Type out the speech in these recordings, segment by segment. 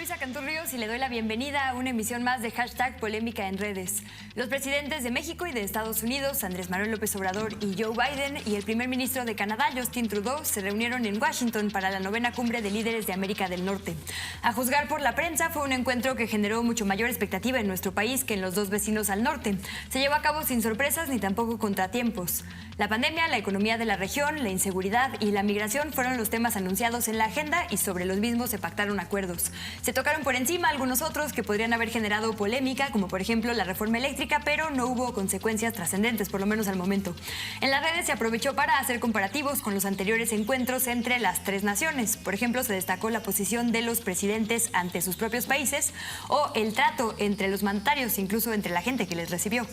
Luisa Canturrios y le doy la bienvenida a una emisión más de Hashtag Polémica en Redes. Los presidentes de México y de Estados Unidos, Andrés Manuel López Obrador y Joe Biden, y el primer ministro de Canadá, Justin Trudeau, se reunieron en Washington para la 9ª Cumbre de Líderes de América del Norte. A juzgar por la prensa, fue un encuentro que generó mucho mayor expectativa en nuestro país que en los dos vecinos al norte. Se llevó a cabo sin sorpresas ni tampoco contratiempos. La pandemia, la economía de la región, la inseguridad y la migración fueron los temas anunciados en la agenda y sobre los mismos se pactaron acuerdos. Se tocaron por encima algunos otros que podrían haber generado polémica, como por ejemplo la reforma eléctrica, pero no hubo consecuencias trascendentes, por lo menos al momento. En las redes se aprovechó para hacer comparativos con los anteriores encuentros entre las tres naciones. Por ejemplo, se destacó la posición de los presidentes ante sus propios países o el trato entre los mandatarios, incluso entre la gente que les recibió.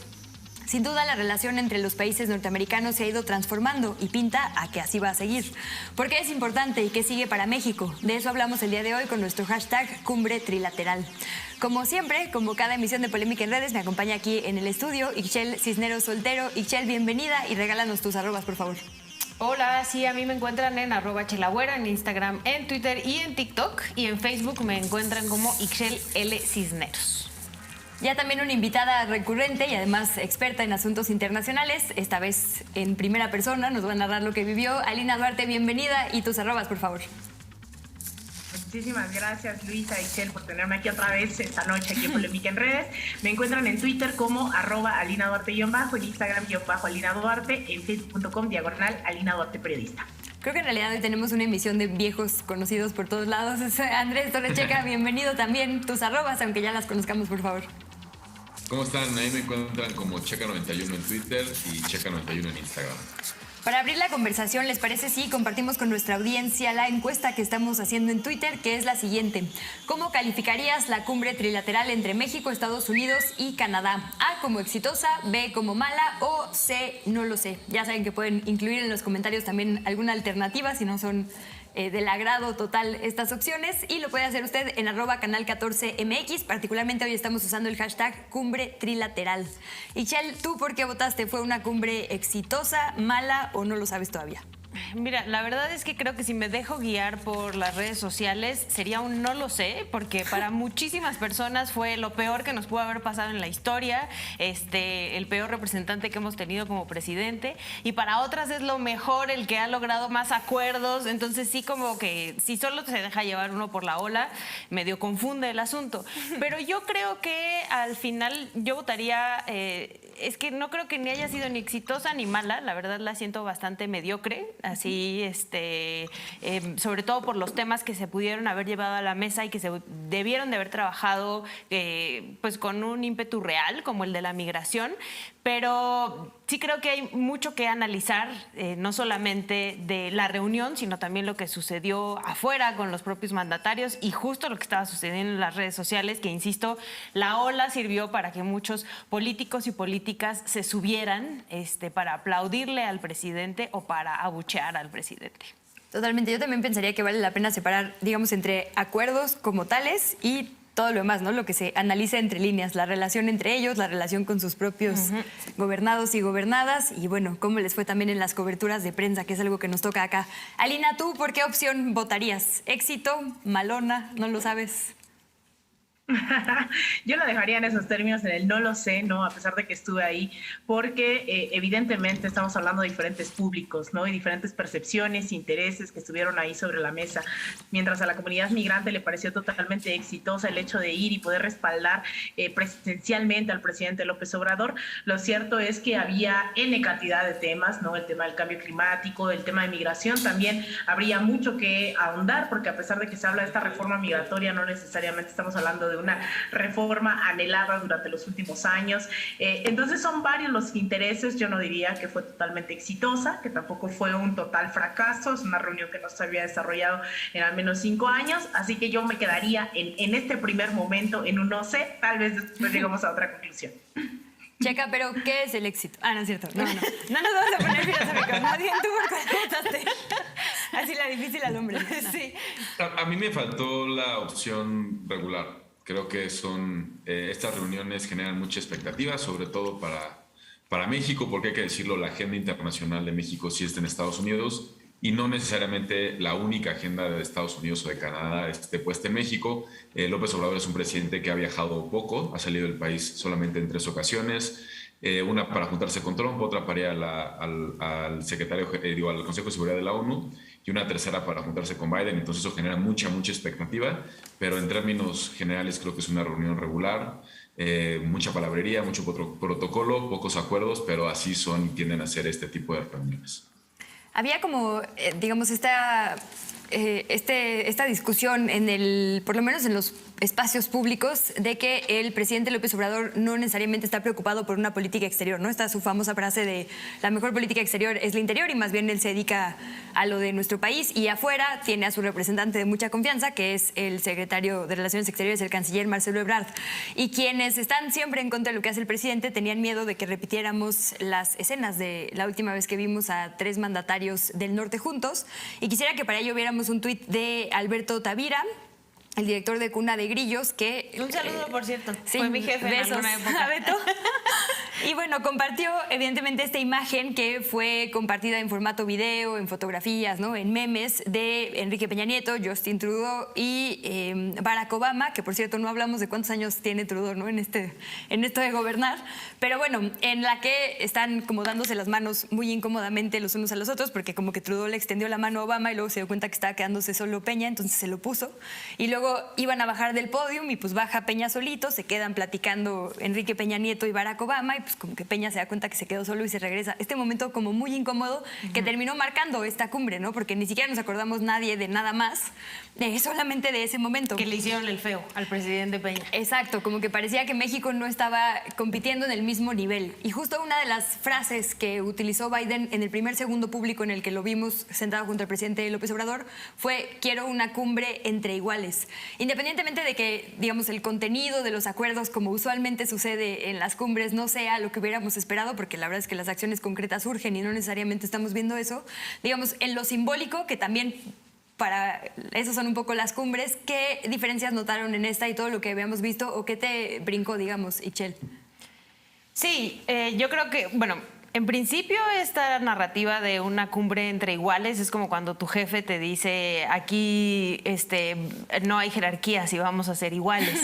Sin duda, la relación entre los países norteamericanos se ha ido transformando y pinta a que así va a seguir. ¿Por qué es importante y qué sigue para México? De eso hablamos el día de hoy con nuestro hashtag Cumbre Trilateral. Como siempre, como cada emisión de Polémica en Redes, me acompaña aquí en el estudio Ixchel Cisneros Soltero. Ixchel, bienvenida y regálanos tus arrobas, por favor. Hola, sí, a mí me encuentran en @chelagüera, en Instagram, en Twitter y en TikTok. Y en Facebook me encuentran como Ixchel L. Cisneros. Ya también una invitada recurrente y además experta en asuntos internacionales, esta vez en primera persona, nos va a narrar lo que vivió. Alina Duarte, bienvenida y tus arrobas, por favor. Muchísimas gracias, Luisa y Ixchel, por tenerme aquí otra vez esta noche aquí en Polémica en Redes. Me encuentran en Twitter como @Alina Duarte-, en Instagram _Alina Duarte, en Facebook.com/Alina Duarte Periodista. Creo que en realidad hoy tenemos una emisión de viejos conocidos por todos lados. Andrés Torrecheca, bienvenido también. Tus arrobas, aunque ya las conozcamos, por favor. ¿Cómo están? Ahí me encuentran como Checa91 en Twitter y Checa91 en Instagram. Para abrir la conversación, ¿les parece si compartimos con nuestra audiencia la encuesta que estamos haciendo en Twitter, que es la siguiente? ¿Cómo calificarías la cumbre trilateral entre México, Estados Unidos y Canadá? A, como exitosa, B, como mala o C, no lo sé. Ya saben que pueden incluir en los comentarios también alguna alternativa si no son del agrado total estas opciones, y lo puede hacer usted en @canal14mx. Particularmente hoy estamos usando el hashtag Cumbre Trilateral. Ixchel, ¿tú por qué votaste? ¿Fue una cumbre exitosa, mala o no lo sabes todavía? Mira, la verdad es que creo que si me dejo guiar por las redes sociales sería un no lo sé, porque para muchísimas personas fue lo peor que nos pudo haber pasado en la historia, el peor representante que hemos tenido como presidente, y para otras es lo mejor, el que ha logrado más acuerdos. Entonces sí, como que si solo se deja llevar uno por la ola, medio confunde el asunto. Pero yo creo que al final yo votaría, es que no creo que ni haya sido ni exitosa ni mala, la verdad la siento bastante mediocre. Así, sobre todo por los temas que se pudieron haber llevado a la mesa y que se debieron de haber trabajado pues con un ímpetu real, como el de la migración. Pero sí creo que hay mucho que analizar, no solamente de la reunión, sino también lo que sucedió afuera con los propios mandatarios y justo lo que estaba sucediendo en las redes sociales, que insisto, la ola sirvió para que muchos políticos y políticas se subieran para aplaudirle al presidente o para abuchear al presidente. Totalmente, yo también pensaría que vale la pena separar, digamos, entre acuerdos como tales y todo lo demás, ¿no? Lo que se analiza entre líneas, la relación entre ellos, la relación con sus propios gobernados y gobernadas, y bueno, cómo les fue también en las coberturas de prensa, que es algo que nos toca acá. Alina, ¿tú por qué opción votarías? ¿Éxito? ¿Malona? ¿No lo sabes? Yo lo dejaría en esos términos, en el no lo sé, ¿no? A pesar de que estuve ahí, porque evidentemente estamos hablando de diferentes públicos, ¿no? Y diferentes percepciones, intereses que estuvieron ahí sobre la mesa. Mientras a la comunidad migrante le pareció totalmente exitosa el hecho de ir y poder respaldar presencialmente al presidente López Obrador, lo cierto es que había N cantidad de temas, ¿no? El tema del cambio climático, el tema de migración, también habría mucho que ahondar, porque a pesar de que se habla de esta reforma migratoria, no necesariamente estamos hablando de una reforma anhelada durante los últimos años. Entonces son varios los intereses. Yo no diría que fue totalmente exitosa, que tampoco fue un total fracaso. Es una reunión que no se había desarrollado en al menos 5 años, así que yo me quedaría en este primer momento en un no sé, tal vez después llegamos a otra conclusión. Checa, pero ¿qué es el éxito? Ah, no es cierto. No nos vamos a poner filosóficos. Más bien tú por cuál votaste. Así la difícil al hombre. No. Sí. A mí me faltó la opción regular. Creo que estas reuniones generan mucha expectativa, sobre todo para México, porque hay que decirlo, la agenda internacional de México sí está en Estados Unidos y no necesariamente la única agenda de Estados Unidos o de Canadá esté puesta en México. López Obrador es un presidente que ha viajado poco, ha salido del país solamente en 3 ocasiones. Una para juntarse con Trump, otra para ir al secretario, al Consejo de Seguridad de la ONU, y una tercera para juntarse con Biden. Entonces eso genera mucha expectativa, pero en términos generales creo que es una reunión regular, mucha palabrería, mucho protocolo, pocos acuerdos, pero así son y tienden a ser este tipo de reuniones. Había como, digamos, esta discusión por lo menos en los espacios públicos, de que el presidente López Obrador no necesariamente está preocupado por una política exterior, ¿no? Está su famosa frase de la mejor política exterior es la interior, y más bien él se dedica a lo de nuestro país, y afuera tiene a su representante de mucha confianza, que es el secretario de Relaciones Exteriores, el canciller Marcelo Ebrard. Y quienes están siempre en contra de lo que hace el presidente tenían miedo de que repitiéramos las escenas de la última vez que vimos a 3 mandatarios del norte juntos, y quisiera que para ello viéramos un tuit de Alberto Tavira, el director de Cuna de Grillos, que... Un saludo, por cierto. Sí, fue mi jefe besos en alguna época. a Beto. Y bueno, compartió evidentemente esta imagen que fue compartida en formato video, en fotografías, ¿no? En memes, de Enrique Peña Nieto, Justin Trudeau y Barack Obama, que por cierto no hablamos de cuántos años tiene Trudeau, ¿no? En esto de gobernar, pero bueno, en la que están como dándose las manos muy incómodamente los unos a los otros, porque como que Trudeau le extendió la mano a Obama y luego se dio cuenta que estaba quedándose solo Peña, entonces se lo puso, y luego iban a bajar del podium y pues baja Peña solito, se quedan platicando Enrique Peña Nieto y Barack Obama, y pues como que Peña se da cuenta que se quedó solo y se regresa. Este momento como muy incómodo que terminó marcando esta cumbre, ¿no? Porque ni siquiera nos acordamos nadie de nada más, solamente de ese momento. Que le hicieron el feo al presidente Peña. Exacto, como que parecía que México no estaba compitiendo en el mismo nivel. Y justo una de las frases que utilizó Biden en el primer segundo público en el que lo vimos sentado junto al presidente López Obrador fue: quiero una cumbre entre iguales. Independientemente de que, digamos, el contenido de los acuerdos, como usualmente sucede en las cumbres, no sea lo que hubiéramos esperado, porque la verdad es que las acciones concretas surgen y no necesariamente estamos viendo eso, digamos, en lo simbólico, que también para eso son un poco las cumbres, ¿qué diferencias notaron en esta y todo lo que habíamos visto, o qué te brincó, digamos, Ichel? Sí, yo creo que, bueno, en principio esta narrativa de una cumbre entre iguales es como cuando tu jefe te dice: aquí no hay jerarquías y vamos a ser iguales.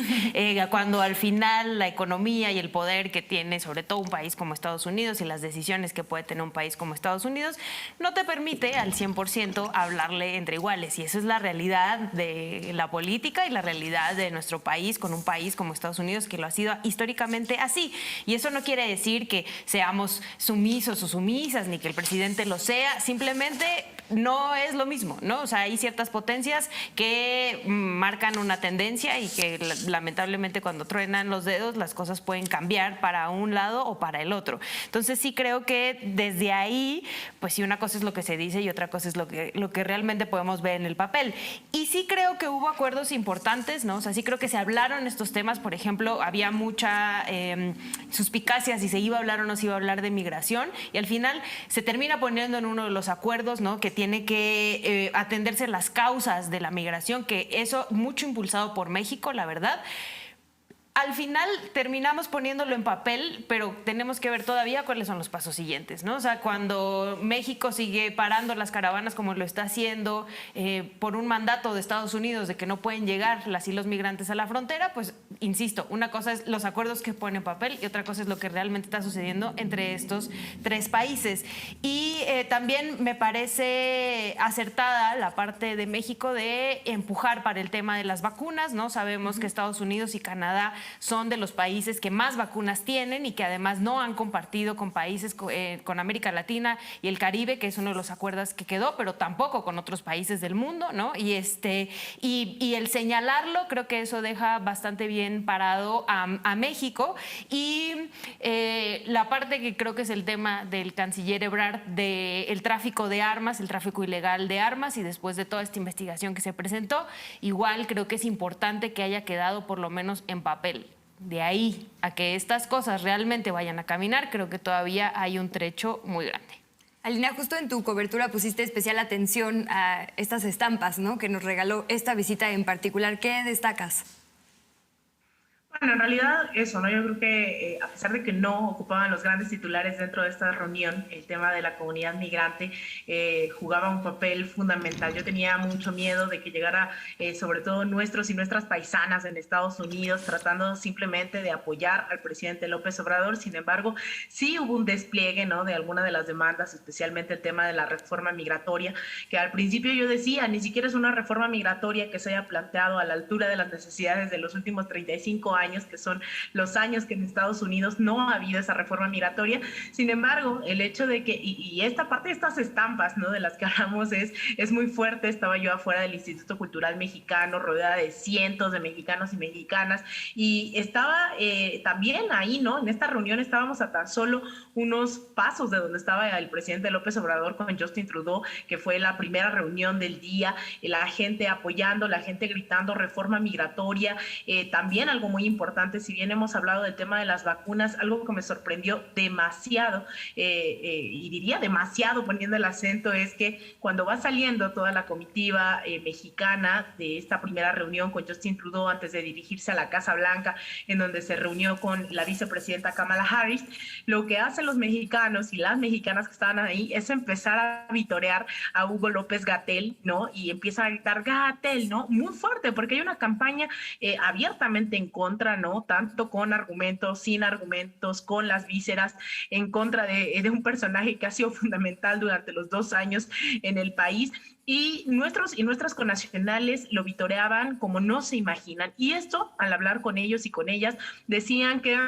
Cuando al final la economía y el poder que tiene sobre todo un país como Estados Unidos y las decisiones que puede tener un país como Estados Unidos no te permite al 100% hablarle entre iguales, y esa es la realidad de la política y la realidad de nuestro país con un país como Estados Unidos, que lo ha sido históricamente así. Y eso no quiere decir que seamos sumisos o sumisas, ni que el presidente lo sea, simplemente no es lo mismo, ¿no? O sea, hay ciertas potencias que marcan una tendencia y que lamentablemente cuando truenan los dedos las cosas pueden cambiar para un lado o para el otro. Entonces sí creo que desde ahí, pues sí, una cosa es lo que se dice y otra cosa es lo que realmente podemos ver en el papel. Y sí creo que hubo acuerdos importantes, ¿no? O sea, sí creo que se hablaron estos temas. Por ejemplo, había mucha suspicacia si se iba a hablar o no se iba a hablar de migración, y al final se termina poniendo en uno de los acuerdos, ¿no? Que tiene que atenderse las causas de la migración, que eso mucho impulsado por México, la verdad. Al final terminamos poniéndolo en papel, pero tenemos que ver todavía cuáles son los pasos siguientes, ¿no? O sea, cuando México sigue parando las caravanas como lo está haciendo por un mandato de Estados Unidos de que no pueden llegar las y los migrantes a la frontera, pues insisto, una cosa es los acuerdos que pone en papel y otra cosa es lo que realmente está sucediendo entre estos 3 países. Y también me parece acertada la parte de México de empujar para el tema de las vacunas, ¿no? Sabemos que Estados Unidos y Canadá son de los países que más vacunas tienen y que además no han compartido con países con América Latina y el Caribe, que es uno de los acuerdos que quedó, pero tampoco con otros países del mundo, ¿no? Y el señalarlo, creo que eso deja bastante bien parado a México. Y la parte que creo que es el tema del canciller Ebrard, del tráfico de armas, el tráfico ilegal de armas, y después de toda esta investigación que se presentó, igual creo que es importante que haya quedado por lo menos en papel. De ahí a que estas cosas realmente vayan a caminar, creo que todavía hay un trecho muy grande. Alina, justo en tu cobertura pusiste especial atención a estas estampas, ¿no?, que nos regaló esta visita en particular. ¿Qué destacas? Bueno, en realidad eso, ¿no? Yo creo que a pesar de que no ocupaban los grandes titulares dentro de esta reunión, el tema de la comunidad migrante jugaba un papel fundamental. Yo tenía mucho miedo de que llegara sobre todo nuestros y nuestras paisanas en Estados Unidos tratando simplemente de apoyar al presidente López Obrador. Sin embargo, sí hubo un despliegue, ¿no?, de alguna de las demandas, especialmente el tema de la reforma migratoria, que al principio yo decía, ni siquiera es una reforma migratoria que se haya planteado a la altura de las necesidades de los últimos 35 años, que son los años que en Estados Unidos no ha habido esa reforma migratoria. Sin embargo, el hecho de que, y esta parte de estas estampas, ¿no?, de las que hablamos es muy fuerte. Estaba yo afuera del Instituto Cultural Mexicano, rodeada de cientos de mexicanos y mexicanas, y estaba también ahí, ¿no?, en esta reunión estábamos a tan solo unos pasos de donde estaba el presidente López Obrador con Justin Trudeau, que fue la primera reunión del día, la gente apoyando, la gente gritando reforma migratoria. También algo muy importante, si bien hemos hablado del tema de las vacunas, algo que me sorprendió demasiado, y diría demasiado poniendo el acento, es que cuando va saliendo toda la comitiva mexicana de esta primera reunión con Justin Trudeau antes de dirigirse a la Casa Blanca, en donde se reunió con la vicepresidenta Kamala Harris, lo que hacen los mexicanos y las mexicanas que estaban ahí es empezar a vitorear a Hugo López-Gatell, ¿no? Y empiezan a gritar Gatell, ¿no? Muy fuerte, porque hay una campaña abiertamente en contra, ¿no?, tanto con argumentos, sin argumentos, con las vísceras, en contra de un personaje que ha sido fundamental durante los 2 años en el país. Y nuestros y nuestras connacionales lo vitoreaban como no se imaginan. Y esto, al hablar con ellos y con ellas, decían que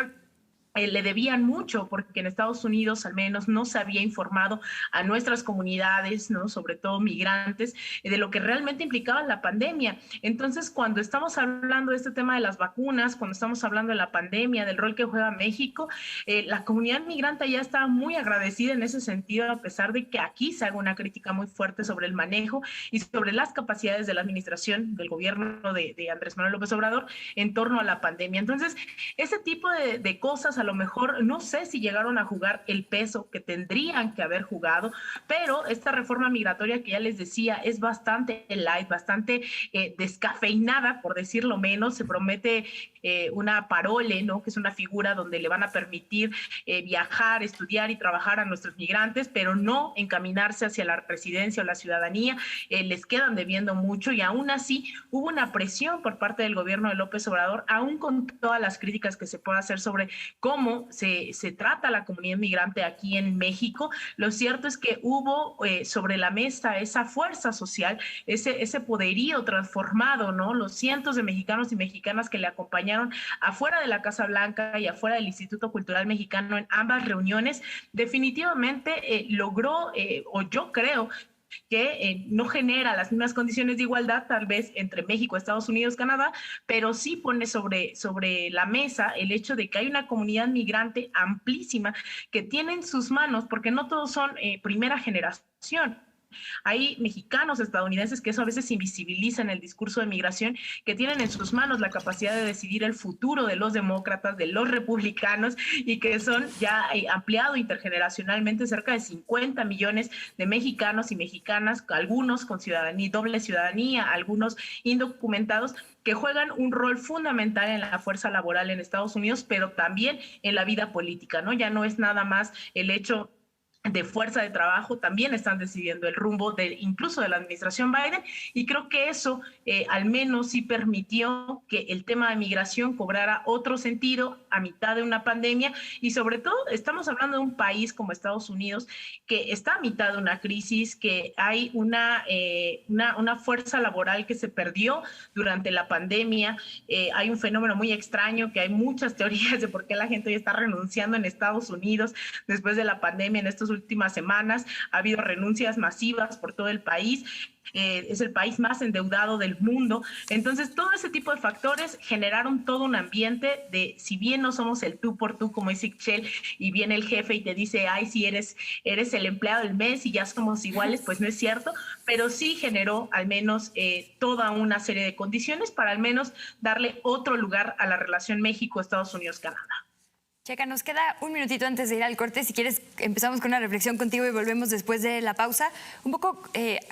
le debían mucho, porque en Estados Unidos al menos no se había informado a nuestras comunidades, ¿no?, sobre todo migrantes, de lo que realmente implicaba la pandemia. Entonces, cuando estamos hablando de este tema de las vacunas, cuando estamos hablando de la pandemia, del rol que juega México, la comunidad migrante ya está muy agradecida en ese sentido, a pesar de que aquí se haga una crítica muy fuerte sobre el manejo y sobre las capacidades de la administración del gobierno de Andrés Manuel López Obrador en torno a la pandemia. Entonces, ese tipo de cosas a lo mejor no sé si llegaron a jugar el peso que tendrían que haber jugado, pero esta reforma migratoria que ya les decía es bastante light, bastante descafeinada, por decirlo menos. Se promete una parole, ¿no?, que es una figura donde le van a permitir viajar, estudiar y trabajar a nuestros migrantes, pero no encaminarse hacia la residencia o la ciudadanía. Les quedan debiendo mucho, y aún así hubo una presión por parte del gobierno de López Obrador, aún con todas las críticas que se pueda hacer sobre cómo se trata a la comunidad migrante aquí en México. Lo cierto es que hubo sobre la mesa esa fuerza social, ese poderío transformado, ¿no? Los cientos de mexicanos y mexicanas que le acompañaron afuera de la Casa Blanca y afuera del Instituto Cultural Mexicano en ambas reuniones, definitivamente logró, o yo creo que no genera las mismas condiciones de igualdad tal vez entre México, Estados Unidos, Canadá, pero sí pone sobre la mesa el hecho de que hay una comunidad migrante amplísima que tiene en sus manos, porque no todos son primera generación. Hay mexicanos, estadounidenses, que eso a veces invisibiliza en el discurso de migración, que tienen en sus manos la capacidad de decidir el futuro de los demócratas, de los republicanos, y que son ya ampliado intergeneracionalmente cerca de 50 millones de mexicanos y mexicanas, algunos con ciudadanía, doble ciudadanía, algunos indocumentados, que juegan un rol fundamental en la fuerza laboral en Estados Unidos, pero también en la vida política, ¿no? Ya no es nada más el hecho de fuerza de trabajo, también están decidiendo el rumbo incluso de la administración Biden, y creo que eso al menos sí permitió que el tema de migración cobrara otro sentido a mitad de una pandemia. Y sobre todo estamos hablando de un país como Estados Unidos que está a mitad de una crisis, que hay una fuerza laboral que se perdió durante la pandemia. Hay un fenómeno muy extraño, que hay muchas teorías de por qué la gente hoy está renunciando en Estados Unidos después de la pandemia. En estos últimas semanas ha habido renuncias masivas por todo el país. Es el país más endeudado del mundo. Entonces, todo ese tipo de factores generaron todo un ambiente de, si bien no somos el tú por tú, como dice Ixchel, y viene el jefe y te dice, ay, si eres el empleado del mes y ya somos iguales, pues no es cierto, pero sí generó al menos toda una serie de condiciones para al menos darle otro lugar a la relación México-Estados Unidos-Canadá. Checa, nos queda un minutito antes de ir al corte. Si quieres, empezamos con una reflexión contigo y volvemos después de la pausa. Un poco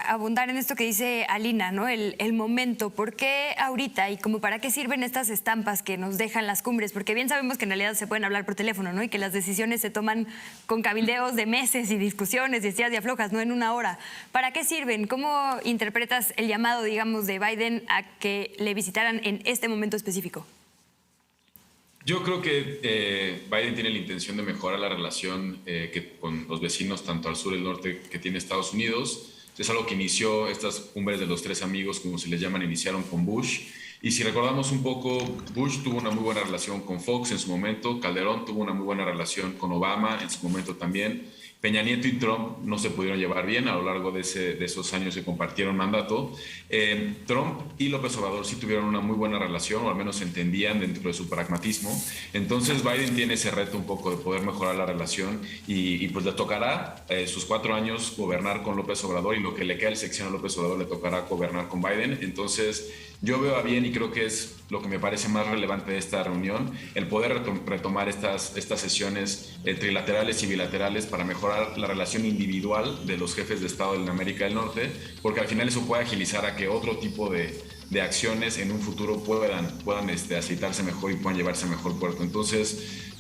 abundar en esto que dice Alina, ¿no? El momento. ¿Por qué ahorita y como para qué sirven estas estampas que nos dejan las cumbres? Porque bien sabemos que en realidad se pueden hablar por teléfono, ¿no? Y que las decisiones se toman con cabildeos de meses y discusiones, y días y aflojas, no en una hora. ¿Para qué sirven? ¿Cómo interpretas el llamado, digamos, de Biden a que le visitaran en este momento específico? Yo creo que Biden tiene la intención de mejorar la relación con los vecinos, tanto al sur y al norte, que tiene Estados Unidos. Es algo que inició, estas cumbres de los tres amigos, como se les llaman, iniciaron con Bush. Y si recordamos un poco, Bush tuvo una muy buena relación con Fox en su momento, Calderón tuvo una muy buena relación con Obama en su momento también. Peña Nieto y Trump no se pudieron llevar bien a lo largo de esos años que compartieron mandato. Trump y López Obrador sí tuvieron una muy buena relación, o al menos se entendían dentro de su pragmatismo. Entonces Biden tiene ese reto un poco de poder mejorar la relación y pues le tocará sus 4 años gobernar con López Obrador, y lo que le queda el sexenio a López Obrador le tocará gobernar con Biden. Entonces yo veo a bien, y creo que es lo que me parece más relevante de esta reunión, el poder retomar estas sesiones trilaterales y bilaterales para mejorar la relación individual de los jefes de Estado de América del Norte, porque al final eso puede agilizar a que otro tipo de acciones en un futuro puedan aceitarse mejor y puedan llevarse a mejor puerto. Entonces,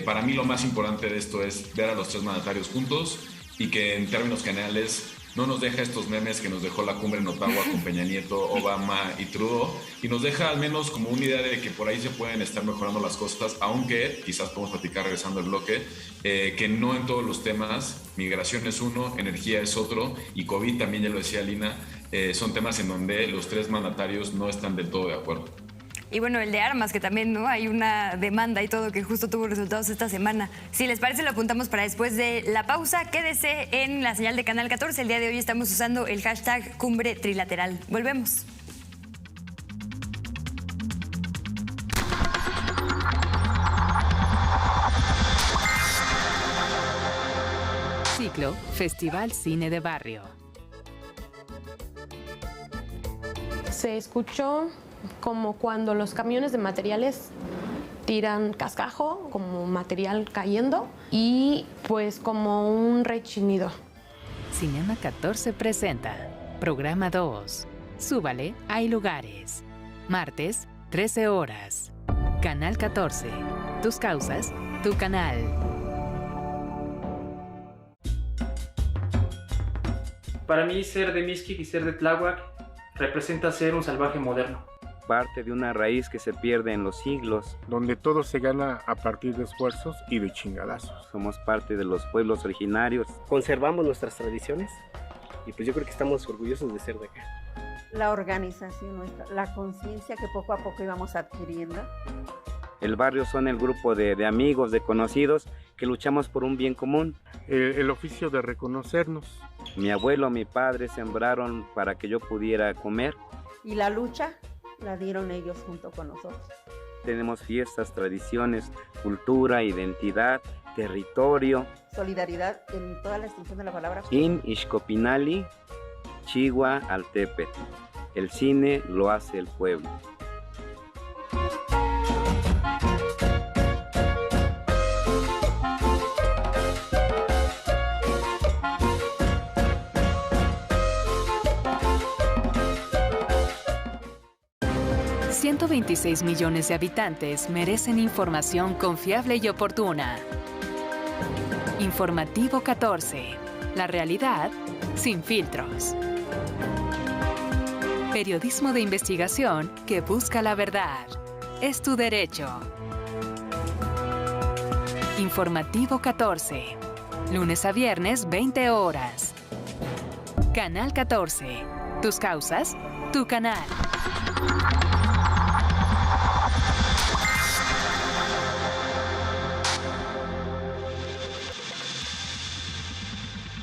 para mí lo más importante de esto es ver a los tres mandatarios juntos, y que en términos generales no nos deja estos memes que nos dejó la cumbre en Ottawa con Peña Nieto, Obama y Trudeau, y nos deja al menos como una idea de que por ahí se pueden estar mejorando las cosas, aunque quizás podemos platicar regresando al bloque, que no en todos los temas. Migración es uno, energía es otro, y COVID también, ya lo decía Lina, son temas en donde los tres mandatarios no están del todo de acuerdo. Y bueno, el de armas, que también, ¿no? Hay una demanda y todo que justo tuvo resultados esta semana. Si les parece, lo apuntamos para después de la pausa. Quédese en la señal de Canal 14. El día de hoy estamos usando el hashtag Cumbre Trilateral. Volvemos. Ciclo Festival Cine de Barrio. Se escuchó como cuando los camiones de materiales tiran cascajo, como material cayendo, y pues como un rechinido. Cinema 14 presenta Programa 2. Súbale, hay lugares. Martes, 13 horas. Canal 14. Tus causas, tu canal. Para mí, ser de Mixquic y ser de Tláhuac representa ser un salvaje moderno. Parte de una raíz que se pierde en los siglos. Donde todo se gana a partir de esfuerzos y de chingadazos. Somos parte de los pueblos originarios. Conservamos nuestras tradiciones y pues yo creo que estamos orgullosos de ser de acá. La organización nuestra, la conciencia que poco a poco íbamos adquiriendo. El barrio son el grupo de amigos, de conocidos, que luchamos por un bien común. El oficio de reconocernos. Mi abuelo, mi padre sembraron para que yo pudiera comer. Y la lucha la dieron ellos junto con nosotros. Tenemos fiestas, tradiciones, cultura, identidad, territorio. Solidaridad en toda la extensión de la palabra. In Ixcopinali, Chigua Altepet. El cine lo hace el pueblo. $126 millones de habitantes merecen información confiable y oportuna. Informativo 14. La realidad sin filtros. Periodismo de investigación que busca la verdad. Es tu derecho. Informativo 14. Lunes a viernes, 20 horas. Canal 14. Tus causas, tu canal.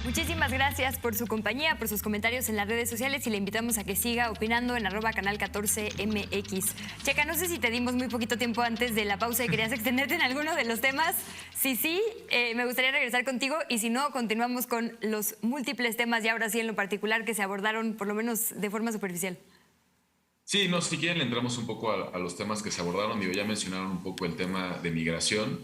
Muchísimas gracias por su compañía, por sus comentarios en las redes sociales, y le invitamos a que siga opinando en @canal14mx. Checa, no sé si te dimos muy poquito tiempo antes de la pausa y querías extenderte en alguno de los temas. Si sí, me gustaría regresar contigo, y si no, continuamos con los múltiples temas, y ahora sí en lo particular, que se abordaron por lo menos de forma superficial. Sí, no, si quieren le entramos un poco a los temas que se abordaron. Ya mencionaron un poco el tema de migración.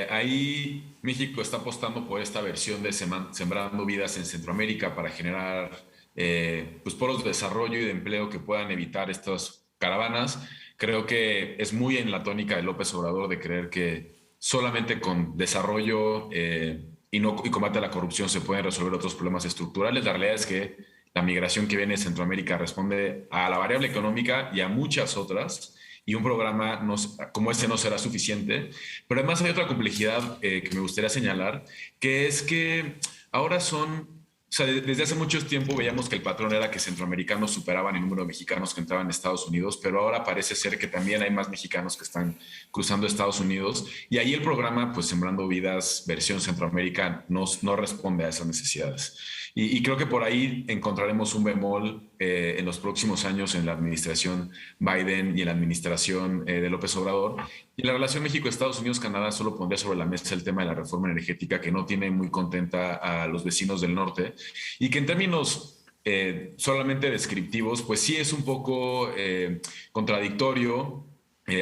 Ahí México está apostando por esta versión de Sembrando Vidas en Centroamérica para generar pues polos de desarrollo y de empleo que puedan evitar estas caravanas. Creo que es muy en la tónica de López Obrador de creer que solamente con desarrollo y combate a la corrupción se pueden resolver otros problemas estructurales. La realidad es que la migración que viene de Centroamérica responde a la variable económica y a muchas otras, y un programa como este no será suficiente. Pero además hay otra complejidad que me gustaría señalar, que es que ahora desde hace mucho tiempo veíamos que el patrón era que centroamericanos superaban el número de mexicanos que entraban a Estados Unidos, pero ahora parece ser que también hay más mexicanos que están cruzando Estados Unidos, y ahí el programa, pues Sembrando Vidas versión Centroamérica, no responde a esas necesidades. Y creo que por ahí encontraremos un bemol en los próximos años en la administración Biden y en la administración de López Obrador. Y en la relación México-Estados Unidos-Canadá solo pondría sobre la mesa el tema de la reforma energética, que no tiene muy contenta a los vecinos del norte, y que en términos solamente descriptivos, pues sí es un poco contradictorio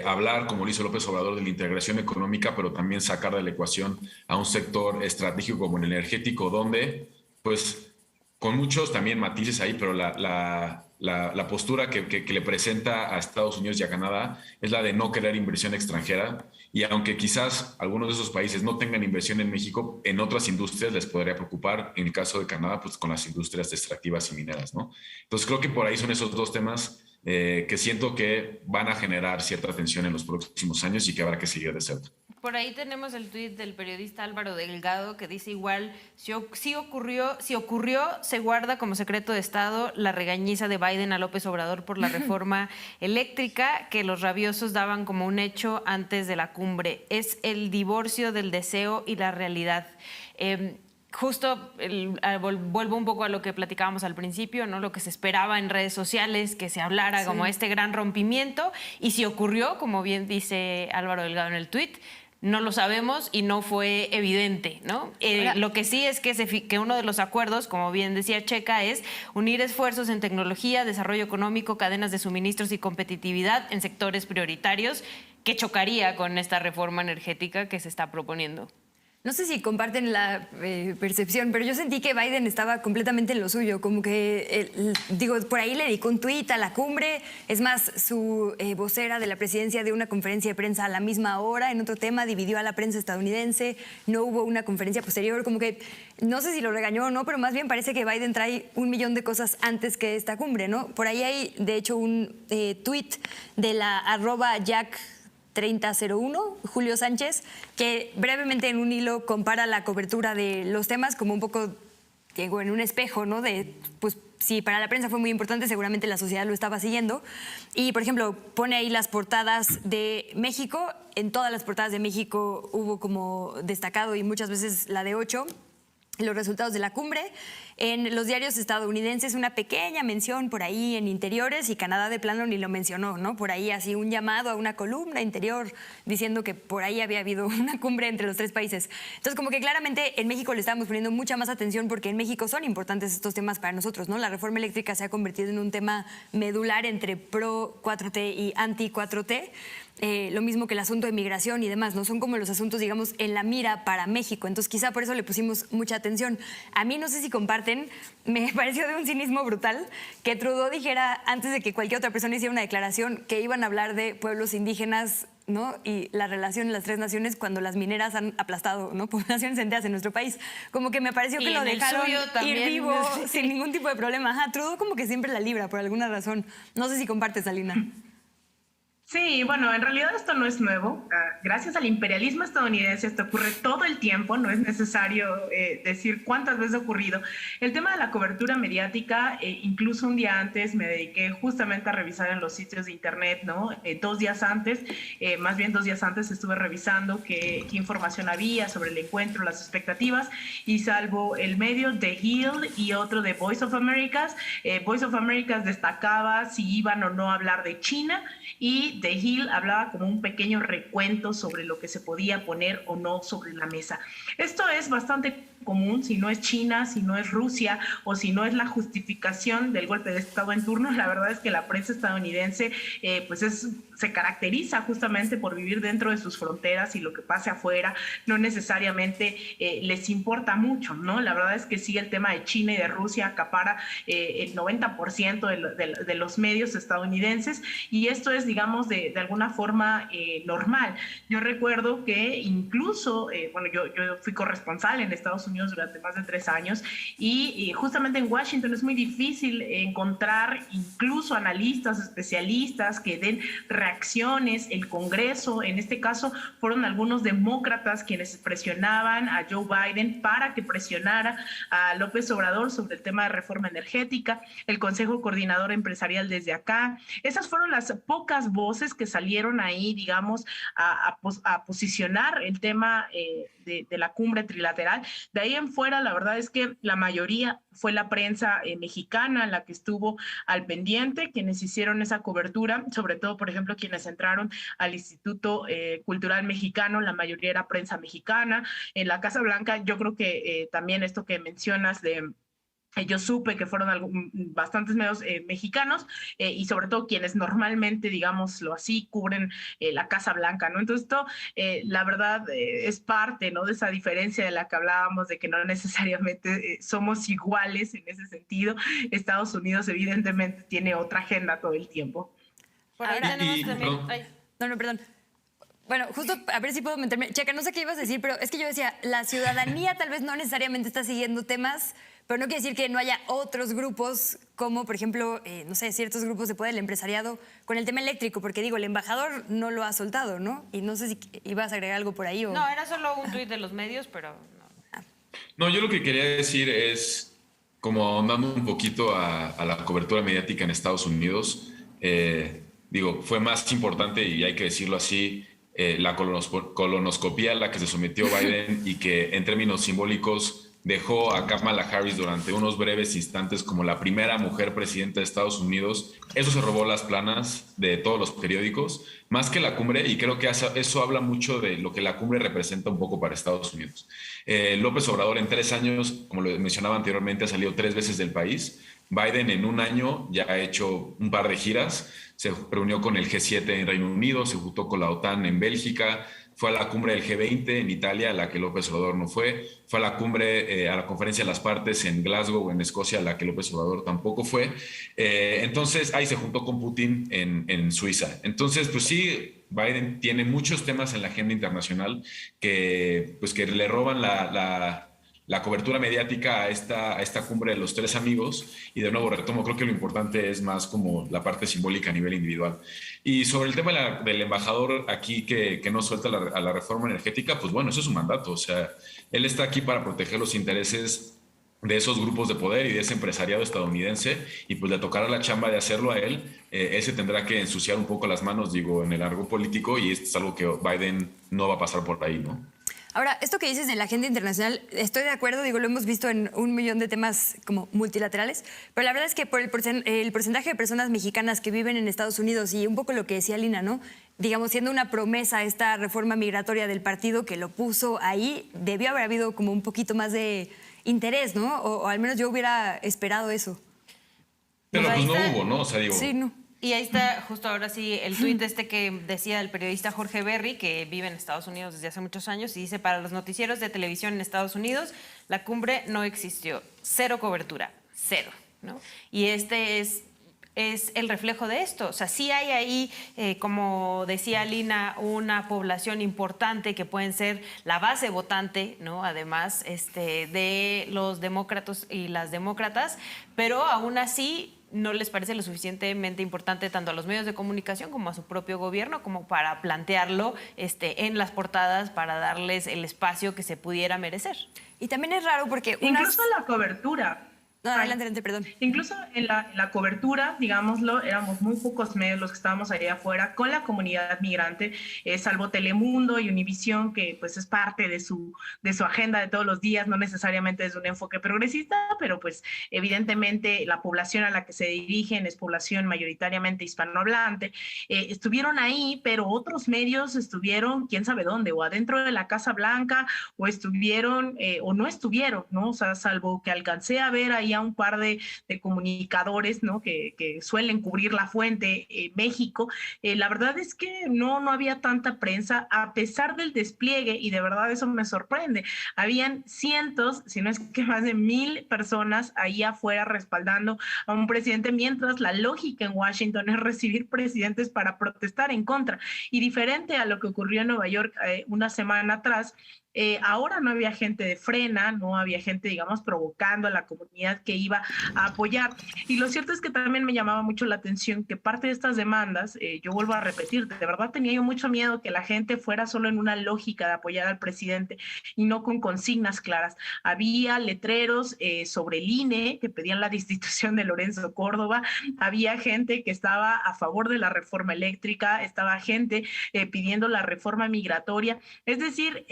hablar, como lo hizo López Obrador, de la integración económica, pero también sacar de la ecuación a un sector estratégico como el energético, donde, pues, con muchos también matices ahí, pero la postura que le presenta a Estados Unidos y a Canadá es la de no querer inversión extranjera, y aunque quizás algunos de esos países no tengan inversión en México, en otras industrias les podría preocupar. En el caso de Canadá, pues con las industrias extractivas y mineras, ¿no? Entonces creo que por ahí son esos dos temas que siento que van a generar cierta tensión en los próximos años y que habrá que seguir de cerca. Por ahí tenemos el tuit del periodista Álvaro Delgado, que dice igual: si ocurrió, se guarda como secreto de Estado la regañiza de Biden a López Obrador por la reforma eléctrica que los rabiosos daban como un hecho antes de la cumbre. Es el divorcio del deseo y la realidad. Justo vuelvo un poco a lo que platicábamos al principio, ¿no? Lo que se esperaba en redes sociales, que se hablara como este gran rompimiento, y si ocurrió, como bien dice Álvaro Delgado en el tuit, no lo sabemos y no fue evidente, ¿no? Lo que sí es que uno de los acuerdos, como bien decía Checa, es unir esfuerzos en tecnología, desarrollo económico, cadenas de suministros y competitividad en sectores prioritarios, que chocaría con esta reforma energética que se está proponiendo. No sé si comparten la percepción, pero yo sentí que Biden estaba completamente en lo suyo, como que, por ahí le dedicó un tuit a la cumbre. Es más, su vocera de la presidencia dio una conferencia de prensa a la misma hora en otro tema, dividió a la prensa estadounidense, no hubo una conferencia posterior, como que no sé si lo regañó o no, pero más bien parece que Biden trae 1 millón de cosas antes que esta cumbre, ¿no? Por ahí hay, de hecho, un tuit de la @Jack3001, Julio Sánchez, que brevemente en un hilo compara la cobertura de los temas como un poco, digo, en un espejo, ¿no? De, pues, si para la prensa fue muy importante, seguramente la sociedad lo estaba siguiendo. Y, por ejemplo, pone ahí las portadas de México. En todas las portadas de México hubo como destacado, y muchas veces la de 8, los resultados de la cumbre. En los diarios estadounidenses una pequeña mención por ahí en interiores, y Canadá de plano ni lo mencionó, ¿no? Por ahí así un llamado a una columna interior diciendo que por ahí había habido una cumbre entre los 3 países. Entonces, como que claramente en México le estábamos poniendo mucha más atención, porque en México son importantes estos temas para nosotros, ¿no? La reforma eléctrica se ha convertido en un tema medular entre pro 4T y anti 4T. Lo mismo que el asunto de migración y demás, ¿no? Son como los asuntos, digamos, en la mira para México. Entonces, quizá por eso le pusimos mucha atención. A mí, no sé si comparten, me pareció de un cinismo brutal que Trudeau dijera, antes de que cualquier otra persona hiciera una declaración, que iban a hablar de pueblos indígenas, ¿no? Y la relación en las 3 naciones, cuando las mineras han aplastado, ¿no? poblaciones enteras en nuestro país. Como que me pareció que lo dejaron ir vivo sin ningún tipo de problema. Ajá, Trudeau como que siempre la libra por alguna razón. No sé si compartes, Alina. Sí, bueno, en realidad esto no es nuevo. Gracias al imperialismo estadounidense esto ocurre todo el tiempo, no es necesario decir cuántas veces ha ocurrido. El tema de la cobertura mediática, incluso un día antes me dediqué justamente a revisar en los sitios de internet, ¿no? 2 días antes, más bien 2 días antes estuve revisando qué información había sobre el encuentro, las expectativas, y salvo el medio The Hill y otro de Voice of Americas, Voice of Americas destacaba si iban o no a hablar de China, y The Hill hablaba como un pequeño recuento sobre lo que se podía poner o no sobre la mesa. Esto es bastante común, si no es China, si no es Rusia o si no es la justificación del golpe de Estado en turno. La verdad es que la prensa estadounidense se caracteriza justamente por vivir dentro de sus fronteras y lo que pase afuera no necesariamente les importa mucho, ¿no? La verdad es que sí, el tema de China y de Rusia acapara el 90% de los medios estadounidenses, y esto es, digamos, de alguna forma normal. Yo recuerdo que incluso, yo fui corresponsal en Estados Unidos durante más de 3 años y justamente en Washington es muy difícil encontrar incluso analistas, especialistas que den reacciones. El Congreso, en este caso, fueron algunos demócratas quienes presionaban a Joe Biden para que presionara a López Obrador sobre el tema de reforma energética, el Consejo Coordinador Empresarial desde acá. Esas fueron las pocas voces que salieron ahí, digamos, a posicionar el tema de la cumbre trilateral. De ahí en fuera, la verdad es que la mayoría fue la prensa mexicana la que estuvo al pendiente, quienes hicieron esa cobertura, sobre todo, por ejemplo, quienes entraron al Instituto Cultural Mexicano, la mayoría era prensa mexicana. En la Casa Blanca, yo creo que también esto que mencionas yo supe que fueron bastantes medios mexicanos y sobre todo quienes normalmente, digámoslo así, cubren la Casa Blanca, ¿no? Entonces esto, la verdad, es parte, ¿no?, de esa diferencia de la que hablábamos, de que no necesariamente somos iguales en ese sentido. Estados Unidos evidentemente tiene otra agenda todo el tiempo. Por ahí tenemos también... No, perdón. Bueno, justo a ver si puedo meterme. Checa, no sé qué ibas a decir, pero es que yo decía, la ciudadanía tal vez no necesariamente está siguiendo temas, pero no quiere decir que no haya otros grupos, como por ejemplo, no sé, ciertos grupos de poder, el empresariado, con el tema eléctrico, porque digo, el embajador no lo ha soltado, ¿no? Y no sé si ibas a agregar algo por ahí o... No, era solo un tuit de los medios, pero no. No, yo lo que quería decir es, como ahondando un poquito a la cobertura mediática en Estados Unidos, fue más importante, y hay que decirlo así, la colonoscopía a la que se sometió Biden y que en términos simbólicos dejó a Kamala Harris durante unos breves instantes como la primera mujer presidenta de Estados Unidos. Eso se robó las planas de todos los periódicos, más que la cumbre, y creo que eso habla mucho de lo que la cumbre representa un poco para Estados Unidos. López Obrador en 3 años, como lo mencionaba anteriormente, ha salido 3 veces del país. Biden en 1 año ya ha hecho un par de giras, se reunió con el G7 en Reino Unido, se juntó con la OTAN en Bélgica, fue a la cumbre del G20 en Italia, a la que López Obrador no fue a la cumbre, a la conferencia de las partes en Glasgow, en Escocia, a la que López Obrador tampoco fue. Entonces, ahí se juntó con Putin en Suiza. Entonces, pues sí, Biden tiene muchos temas en la agenda internacional que le roban la cobertura mediática a esta cumbre de los 3 amigos. Y de nuevo retomo, creo que lo importante es más como la parte simbólica a nivel individual. Y sobre el tema del embajador aquí que no suelta a la reforma energética, pues bueno, eso es su mandato. O sea, él está aquí para proteger los intereses de esos grupos de poder y de ese empresariado estadounidense, y pues le tocará la chamba de hacerlo a él. Él se tendrá que ensuciar un poco las manos, en el largo político, y esto es algo que Biden no va a pasar por ahí, ¿no? Ahora, esto que dices en la agenda internacional, estoy de acuerdo, lo hemos visto en 1 millón de temas como multilaterales, pero la verdad es que por el porcentaje de personas mexicanas que viven en Estados Unidos y un poco lo que decía Lina, ¿no? Digamos, siendo una promesa esta reforma migratoria del partido que lo puso ahí, debió haber habido como un poquito más de interés, ¿no? O al menos yo hubiera esperado eso. Pero pues no hubo, ¿no? O sea, digo... Sí, no. Y ahí está justo ahora sí el tuit que decía el periodista Jorge Berry, que vive en Estados Unidos desde hace muchos años, y dice: para los noticieros de televisión en Estados Unidos, la cumbre no existió. 0 cobertura, 0, ¿no? Y este es el reflejo de esto. O sea, sí hay ahí, como decía Lina, una población importante que pueden ser la base votante, ¿no? Además de los demócratas y las demócratas, pero aún así no les parece lo suficientemente importante tanto a los medios de comunicación como a su propio gobierno como para plantearlo en las portadas, para darles el espacio que se pudiera merecer. Y también es raro porque... Incluso la cobertura. No, adelante, perdón. Incluso en la cobertura, digámoslo, éramos muy pocos medios los que estábamos allá afuera con la comunidad migrante, salvo Telemundo y Univisión, que pues es parte de su agenda de todos los días, no necesariamente es un enfoque progresista, pero pues evidentemente la población a la que se dirigen es población mayoritariamente hispanohablante. Estuvieron ahí, pero otros medios estuvieron quién sabe dónde, o adentro de la Casa Blanca, o estuvieron o no estuvieron, ¿no? O sea, salvo que alcancé a ver ahí a un par de comunicadores, ¿no? que suelen cubrir la fuente México. La verdad es que no había tanta prensa, a pesar del despliegue, y de verdad eso me sorprende. Habían cientos, si no es que más de 1000 personas ahí afuera respaldando a un presidente, mientras la lógica en Washington es recibir presidentes para protestar en contra. Y diferente a lo que ocurrió en Nueva York una semana atrás, ahora no había gente de frena, no había gente, digamos, provocando a la comunidad que iba a apoyar. Y lo cierto es que también me llamaba mucho la atención que parte de estas demandas, yo vuelvo a repetir, de verdad tenía yo mucho miedo que la gente fuera solo en una lógica de apoyar al presidente y no con consignas claras. Había letreros sobre el INE que pedían la destitución de Lorenzo Córdoba, había gente que estaba a favor de la reforma eléctrica, estaba gente pidiendo la reforma migratoria, es decir,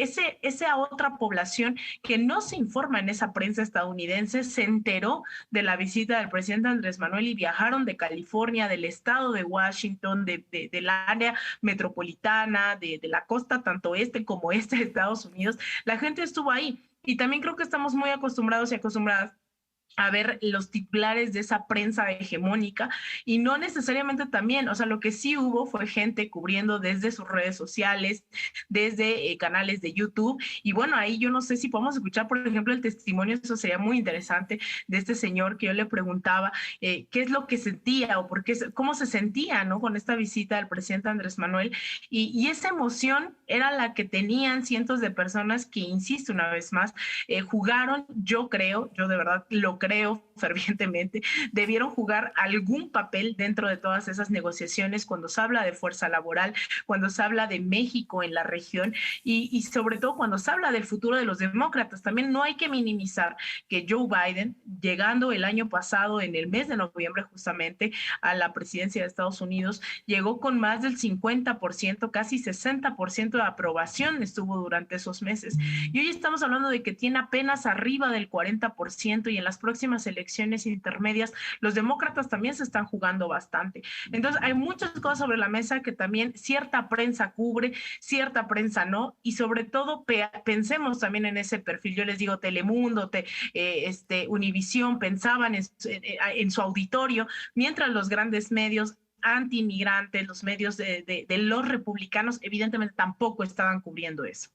esa otra población que no se informa en esa prensa estadounidense se enteró de la visita del presidente Andrés Manuel y viajaron de California, del estado de Washington, del área metropolitana, de la costa tanto este como este de Estados Unidos. La gente estuvo ahí y también creo que estamos muy acostumbrados y acostumbradas a ver los titulares de esa prensa hegemónica y no necesariamente también, o sea, lo que sí hubo fue gente cubriendo desde sus redes sociales, desde canales de YouTube, y bueno, ahí yo no sé si podemos escuchar, por ejemplo, el testimonio, eso sería muy interesante, de este señor que yo le preguntaba qué es lo que sentía o cómo se sentía, ¿no? Con esta visita del presidente Andrés Manuel, y esa emoción era la que tenían cientos de personas que, insisto una vez más, jugaron, yo de verdad lo creo fervientemente, debieron jugar algún papel dentro de todas esas negociaciones cuando se habla de fuerza laboral, cuando se habla de México en la región y sobre todo cuando se habla del futuro de los demócratas. También no hay que minimizar que Joe Biden, llegando el año pasado, en el mes de noviembre justamente, a la presidencia de Estados Unidos, llegó con más del 50%, casi 60% de aprobación estuvo durante esos meses. Y hoy estamos hablando de que tiene apenas arriba del 40% y en las próximas elecciones intermedias los demócratas también se están jugando bastante. Entonces hay muchas cosas sobre la mesa que también cierta prensa cubre, cierta prensa no, y sobre todo pensemos también en ese perfil. Yo les digo, Telemundo, Univisión pensaban en su auditorio, mientras los grandes medios anti-inmigrantes, los medios de los republicanos, evidentemente tampoco estaban cubriendo eso.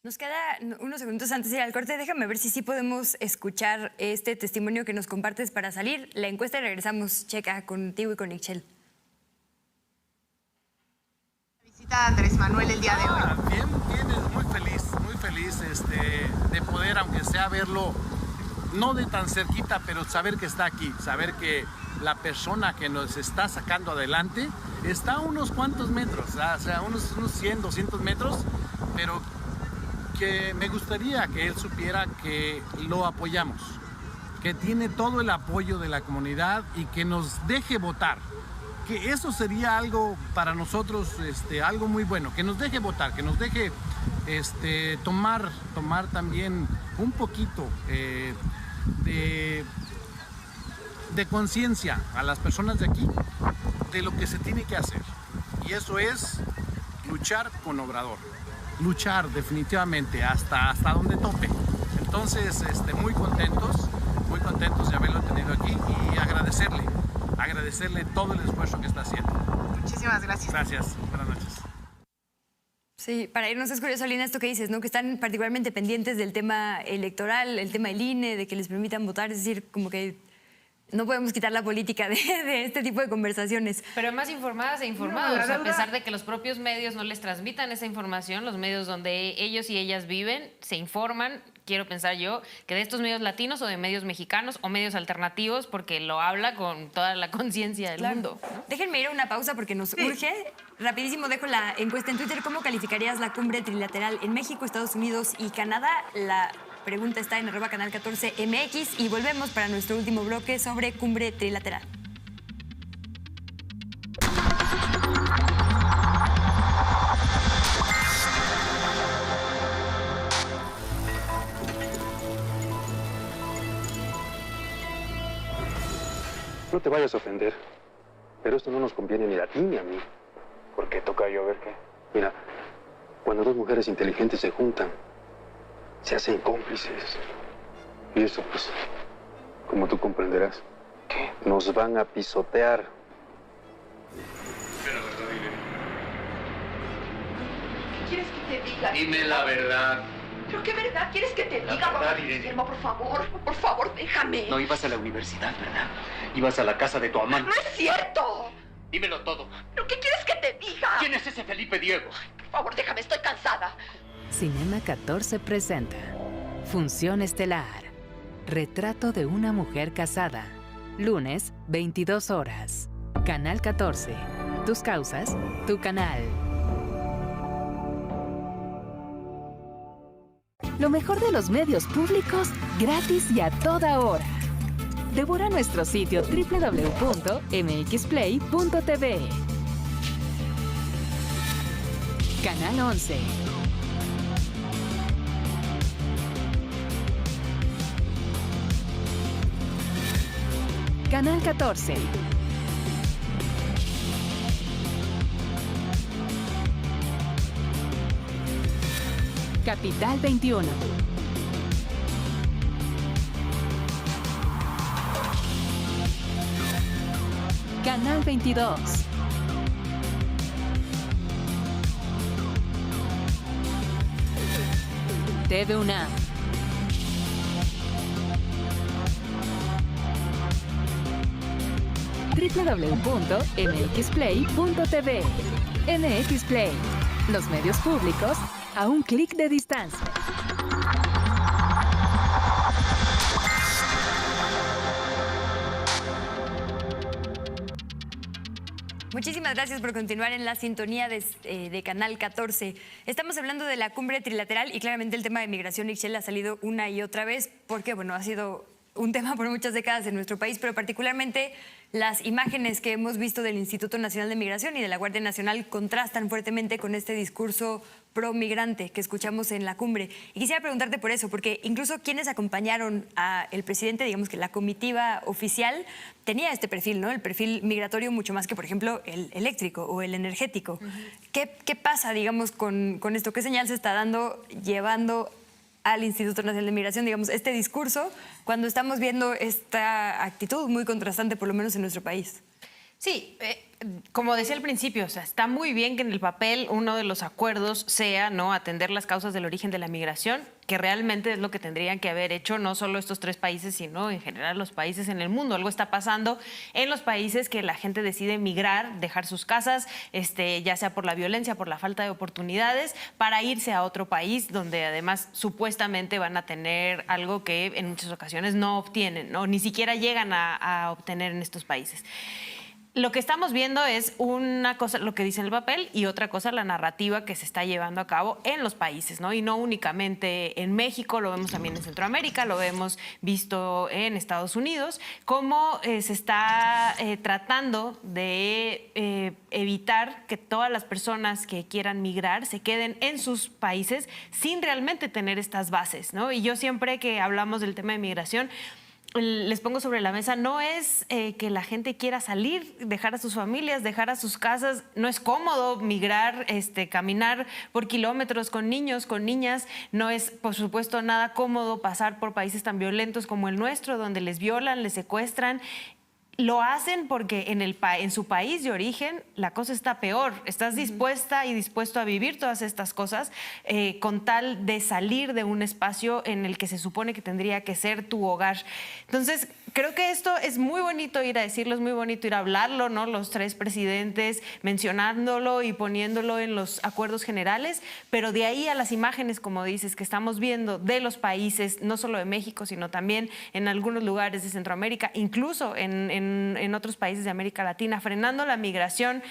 Nos queda unos segundos antes de ir al corte. Déjame ver si sí podemos escuchar este testimonio que nos compartes para salir la encuesta y regresamos, Checa, contigo y con Ixchel. Visita a Andrés Manuel el día de hoy. Bien, muy feliz de poder, aunque sea verlo, no de tan cerquita, pero saber que está aquí, saber que la persona que nos está sacando adelante está a unos cuantos metros, o sea, unos 100, 200 metros, pero que me gustaría que él supiera que lo apoyamos, que tiene todo el apoyo de la comunidad y que nos deje votar, que eso sería algo para nosotros, algo muy bueno, que nos deje votar, que nos deje tomar también un poquito de conciencia a las personas de aquí de lo que se tiene que hacer, y eso es luchar con Obrador. Luchar definitivamente hasta donde tope. Entonces, muy contentos de haberlo tenido aquí y agradecerle todo el esfuerzo que está haciendo. Muchísimas gracias. Gracias, buenas noches. Sí, para irnos es curioso, Lina, esto que dices, ¿no? Que están particularmente pendientes del tema electoral, el tema del INE, de que les permitan votar, es decir, como que no podemos quitar la política de este tipo de conversaciones. Pero más informadas e informados, a pesar de que los propios medios no les transmitan esa información, los medios donde ellos y ellas viven se informan. Quiero pensar yo que de estos medios latinos o de medios mexicanos o medios alternativos, porque lo habla con toda la conciencia del mundo, ¿no? Déjenme ir a una pausa porque nos urge. Rapidísimo dejo la encuesta en Twitter. ¿Cómo calificarías la cumbre trilateral en México, Estados Unidos y Canadá? La pregunta está en @canal 14 MX y volvemos para nuestro último bloque sobre cumbre trilateral. No te vayas a ofender, pero esto no nos conviene ni a ti ni a mí. ¿Por qué toca yo ver qué? Mira, cuando dos mujeres inteligentes se juntan, se hacen cómplices. Y eso, pues, como tú comprenderás, ¿qué? Nos van a pisotear. Dime la verdad, dile. ¿Qué quieres que te diga? Dime la verdad. ¿Pero qué verdad quieres que te diga? Verdad, Irene. Guillermo, por favor, déjame. No ibas a la universidad, ¿verdad? Ibas a la casa de tu amante. ¡No es cierto! Dímelo todo. ¿Pero qué quieres que te diga? ¿Quién es ese Felipe Diego? Por favor, déjame, estoy cansada. Cinema 14 presenta Función Estelar. Retrato de una mujer casada. Lunes, 22 horas. Canal 14. Tus causas, tu canal. Lo mejor de los medios públicos, gratis y a toda hora. Devora nuestro sitio www.mxplay.tv. Canal 11. Canal 14. Capital 21. Canal 22. TV UNAM. www.mxplay.tv. MX Play. Los medios públicos a un clic de distancia. Muchísimas gracias por continuar en la sintonía de Canal 14. Estamos hablando de la cumbre trilateral y claramente el tema de migración, Ixchel, ha salido una y otra vez porque, bueno, ha sido un tema por muchas décadas en nuestro país, pero particularmente las imágenes que hemos visto del Instituto Nacional de Migración y de la Guardia Nacional contrastan fuertemente con este discurso pro-migrante que escuchamos en la cumbre. Y quisiera preguntarte por eso, porque incluso quienes acompañaron al presidente, digamos que la comitiva oficial tenía este perfil, ¿no? El perfil migratorio mucho más que, por ejemplo, el eléctrico o el energético. ¿Qué pasa, digamos, con esto? ¿Qué señal se está dando, llevando al Instituto Nacional de Migración, digamos, este discurso, cuando estamos viendo esta actitud muy contrastante, por lo menos en nuestro país? Sí, como decía al principio, o sea, está muy bien que en el papel uno de los acuerdos sea, ¿no?, atender las causas del origen de la migración, que realmente es lo que tendrían que haber hecho no solo estos 3 países, sino en general los países en el mundo. Algo está pasando en los países que la gente decide migrar, dejar sus casas, ya sea por la violencia, por la falta de oportunidades, para irse a otro país donde además supuestamente van a tener algo que en muchas ocasiones no obtienen, ¿no?, ni siquiera llegan a obtener en estos países. Lo que estamos viendo es una cosa, lo que dice el papel, y otra cosa, la narrativa que se está llevando a cabo en los países, ¿no? Y no únicamente en México, lo vemos también en Centroamérica, lo hemos visto en Estados Unidos, cómo se está tratando de evitar que todas las personas que quieran migrar se queden en sus países sin realmente tener estas bases, ¿no? Y yo siempre que hablamos del tema de migración, les pongo sobre la mesa, no es que la gente quiera salir, dejar a sus familias, dejar a sus casas. No es cómodo migrar, caminar por kilómetros con niños, con niñas. No es, por supuesto, nada cómodo pasar por países tan violentos como el nuestro, donde les violan, les secuestran. Lo hacen porque en su país de origen la cosa está peor. Estás dispuesta y dispuesto a vivir todas estas cosas con tal de salir de un espacio en el que se supone que tendría que ser tu hogar. Entonces, creo que esto es muy bonito ir a decirlo, es muy bonito ir a hablarlo, ¿no? Los 3 presidentes mencionándolo y poniéndolo en los acuerdos generales, pero de ahí a las imágenes, como dices, que estamos viendo de los países, no solo de México, sino también en algunos lugares de Centroamérica, incluso en en otros países de América Latina, frenando la migración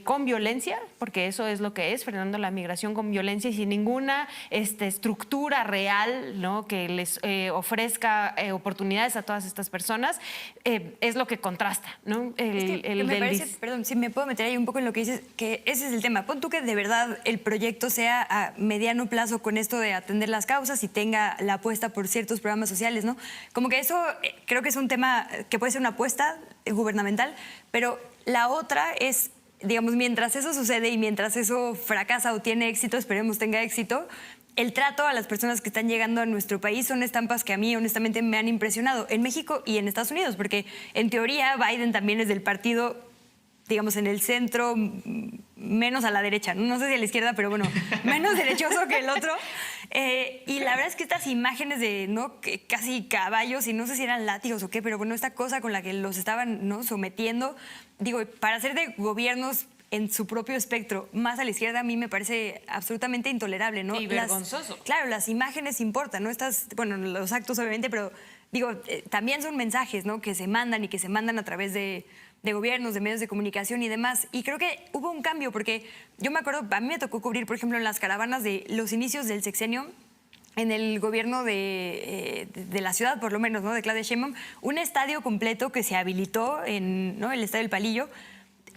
con violencia, porque eso es lo que es, frenando la migración con violencia y sin ninguna estructura real, ¿no?, que les ofrezca oportunidades a todas estas personas, es lo que contrasta, ¿no? Me parece, perdón, si me puedo meter ahí un poco en lo que dices, que ese es el tema. Pon tú que de verdad el proyecto sea a mediano plazo con esto de atender las causas y tenga la apuesta por ciertos programas sociales, ¿no? Como que eso creo que es un tema que puede ser una apuesta gubernamental, pero la otra es, digamos, mientras eso sucede y mientras eso fracasa o tiene éxito, esperemos tenga éxito, el trato a las personas que están llegando a nuestro país son estampas que a mí honestamente me han impresionado en México y en Estados Unidos, porque en teoría Biden también es del partido, digamos, en el centro, menos a la derecha, no sé si a la izquierda, pero bueno, menos derechoso que el otro. Y la verdad es que estas imágenes de, ¿no?, que casi caballos, y no sé si eran látigos o qué, pero bueno, esta cosa con la que los estaban, ¿no?, sometiendo, digo, para ser de gobiernos en su propio espectro, más a la izquierda, a mí me parece absolutamente intolerable, ¿no? Y vergonzoso. Claro, las imágenes importan, ¿no? Bueno, los actos obviamente, pero digo, también son mensajes, ¿no?, que se mandan y que se mandan a través de gobiernos, de medios de comunicación y demás. Y creo que hubo un cambio, porque yo me acuerdo, a mí me tocó cubrir, por ejemplo, en las caravanas de los inicios del sexenio, en el gobierno de la ciudad, por lo menos, ¿no?, de Claudia Sheinbaum, un estadio completo que se habilitó en, ¿no?, el Estadio del Palillo,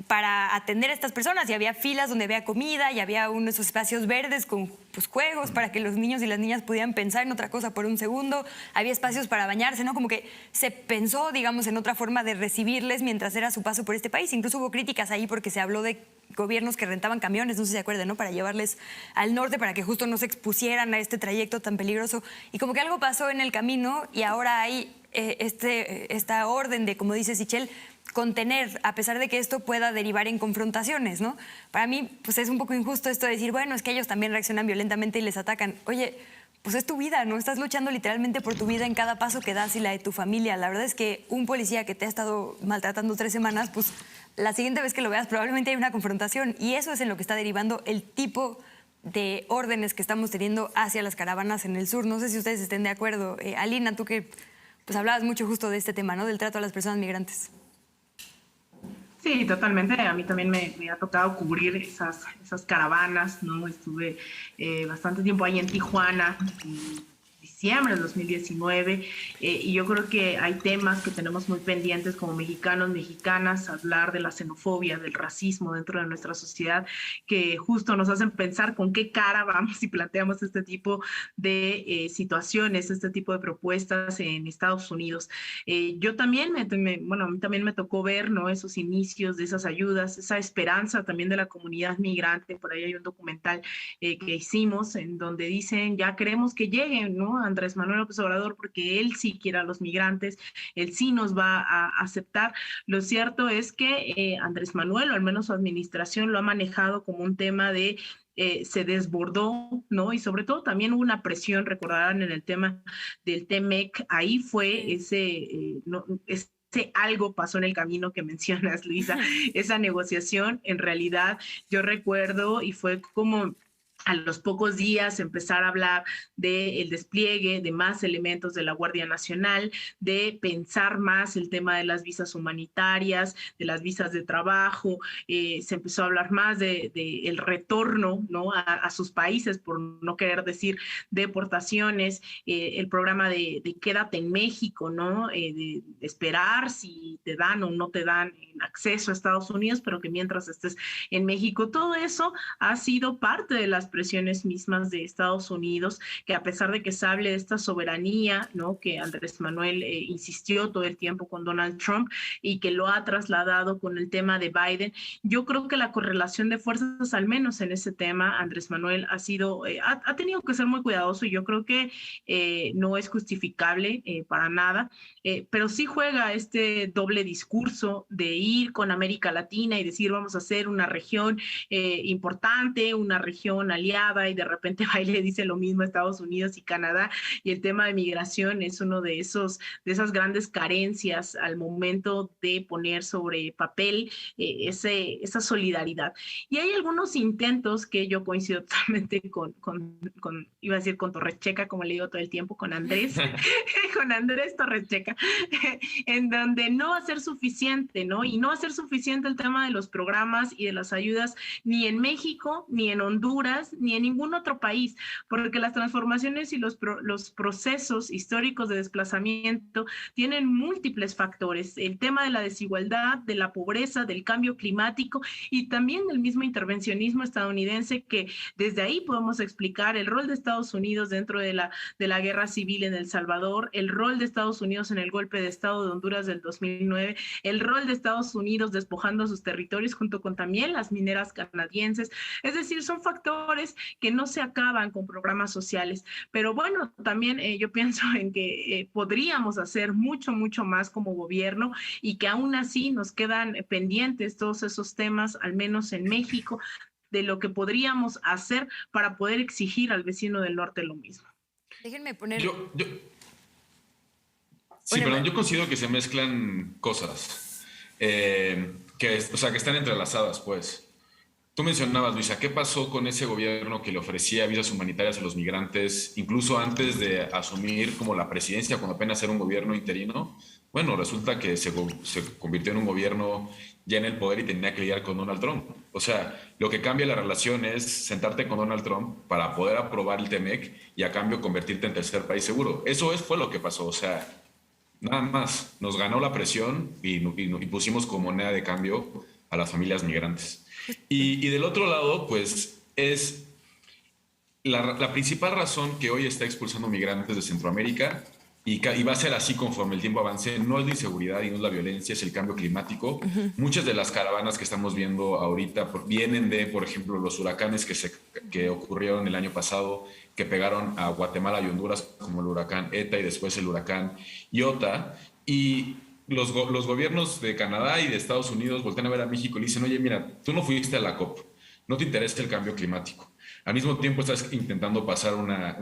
para atender a estas personas, y había filas donde había comida y había unos espacios verdes con, pues, juegos para que los niños y las niñas pudieran pensar en otra cosa por un segundo, había espacios para bañarse, ¿no? Como que se pensó, digamos, en otra forma de recibirles mientras era su paso por este país. Incluso hubo críticas ahí porque se habló de gobiernos que rentaban camiones, no sé si se acuerdan, ¿no?, para llevarles al norte para que justo no se expusieran a este trayecto tan peligroso. Y como que algo pasó en el camino y ahora hay esta orden de, como dice Sichel, contener, a pesar de que esto pueda derivar en confrontaciones, ¿no? Para mí, pues es un poco injusto esto de decir, bueno, es que ellos también reaccionan violentamente y les atacan. Oye, pues es tu vida, ¿no? Estás luchando literalmente por tu vida en cada paso que das y la de tu familia. La verdad es que un policía que te ha estado maltratando 3 semanas, pues la siguiente vez que lo veas probablemente hay una confrontación, y eso es en lo que está derivando el tipo de órdenes que estamos teniendo hacia las caravanas en el sur. No sé si ustedes estén de acuerdo. Alina, tú que pues hablabas mucho justo de este tema, ¿no?, del trato a las personas migrantes. Sí, totalmente. A mí también me ha tocado cubrir esas caravanas, ¿no? Estuve bastante tiempo ahí en Tijuana, en diciembre del 2019, y yo creo que hay temas que tenemos muy pendientes como mexicanos, mexicanas, hablar de la xenofobia, del racismo dentro de nuestra sociedad, que justo nos hacen pensar con qué cara vamos y planteamos este tipo de situaciones, este tipo de propuestas en Estados Unidos. Yo también, a mí también me tocó ver, ¿no?, esos inicios de esas ayudas, esa esperanza también de la comunidad migrante. Por ahí hay un documental que hicimos en donde dicen, ya queremos que lleguen, ¿no?, Andrés Manuel López Obrador, porque él sí quiere a los migrantes, él sí nos va a aceptar. Lo cierto es que Andrés Manuel, o al menos su administración, lo ha manejado como un tema de se desbordó, ¿no? Y sobre todo también hubo una presión, recordarán, en el tema del TEMEC, ahí fue ese algo pasó en el camino que mencionas, Luisa, esa negociación. En realidad yo recuerdo, y fue como a los pocos días empezar a hablar del despliegue de más elementos de la Guardia Nacional, de pensar más el tema de las visas humanitarias, de las visas de trabajo. Se empezó a hablar más de el retorno, ¿no?, a sus países, por no querer decir deportaciones, el programa de quédate en México, ¿no?, de esperar si te dan o no te dan acceso a Estados Unidos, pero que mientras estés en México. Todo eso ha sido parte de las presiones mismas de Estados Unidos, que a pesar de que se hable de esta soberanía, ¿no?, que Andrés Manuel insistió todo el tiempo con Donald Trump y que lo ha trasladado con el tema de Biden, yo creo que la correlación de fuerzas, al menos en ese tema, Andrés Manuel ha tenido que ser muy cuidadoso, y yo creo que no es justificable para nada, pero sí juega este doble discurso de ir con América Latina y decir vamos a hacer una región importante, una región aliada y de repente va y le dice lo mismo a Estados Unidos y Canadá, y el tema de migración es uno de esas grandes carencias al momento de poner sobre papel esa solidaridad. Y hay algunos intentos que yo coincido totalmente iba a decir con Torrecheca, como le digo todo el tiempo, con Andrés, con Andrés Torrecheca, en donde no va a ser suficiente, ¿no? Y no va a ser suficiente el tema de los programas y de las ayudas ni en México, ni en Honduras, ni en ningún otro país, porque las transformaciones y los procesos históricos de desplazamiento tienen múltiples factores. El tema de la desigualdad, de la pobreza, del cambio climático y también del mismo intervencionismo estadounidense, que desde ahí podemos explicar el rol de Estados Unidos dentro de la guerra civil en El Salvador, el rol de Estados Unidos en el golpe de Estado de Honduras del 2009, el rol de Estados Unidos despojando sus territorios junto con también las mineras canadienses. Es decir, son factores que no se acaban con programas sociales. Pero bueno, también yo pienso en que podríamos hacer mucho, mucho más como gobierno y que aún así nos quedan pendientes todos esos temas, al menos en México, de lo que podríamos hacer para poder exigir al vecino del norte lo mismo. Déjenme poner... Sí, perdón, yo considero que se mezclan cosas que están entrelazadas, pues. Tú mencionabas, Luisa, ¿qué pasó con ese gobierno que le ofrecía visas humanitarias a los migrantes, incluso antes de asumir como la presidencia, cuando apenas era un gobierno interino? Bueno, resulta que se convirtió en un gobierno ya en el poder y tenía que lidiar con Donald Trump. O sea, lo que cambia la relación es sentarte con Donald Trump para poder aprobar el TEMEC y a cambio convertirte en tercer país seguro. Eso fue lo que pasó, o sea, nada más. Nos ganó la presión y pusimos como moneda de cambio a las familias migrantes. Y del otro lado, pues, es la principal razón que hoy está expulsando migrantes de Centroamérica y va a ser así conforme el tiempo avance. No es la inseguridad y no es la violencia, es el cambio climático. Muchas de las caravanas que estamos viendo ahorita vienen de, por ejemplo, los huracanes que ocurrieron el año pasado, que pegaron a Guatemala y Honduras, como el huracán ETA y después el huracán Iota. Y los gobiernos de Canadá y de Estados Unidos voltean a ver a México y le dicen, oye, mira, tú no fuiste a la COP, no te interesa el cambio climático. Al mismo tiempo estás intentando pasar una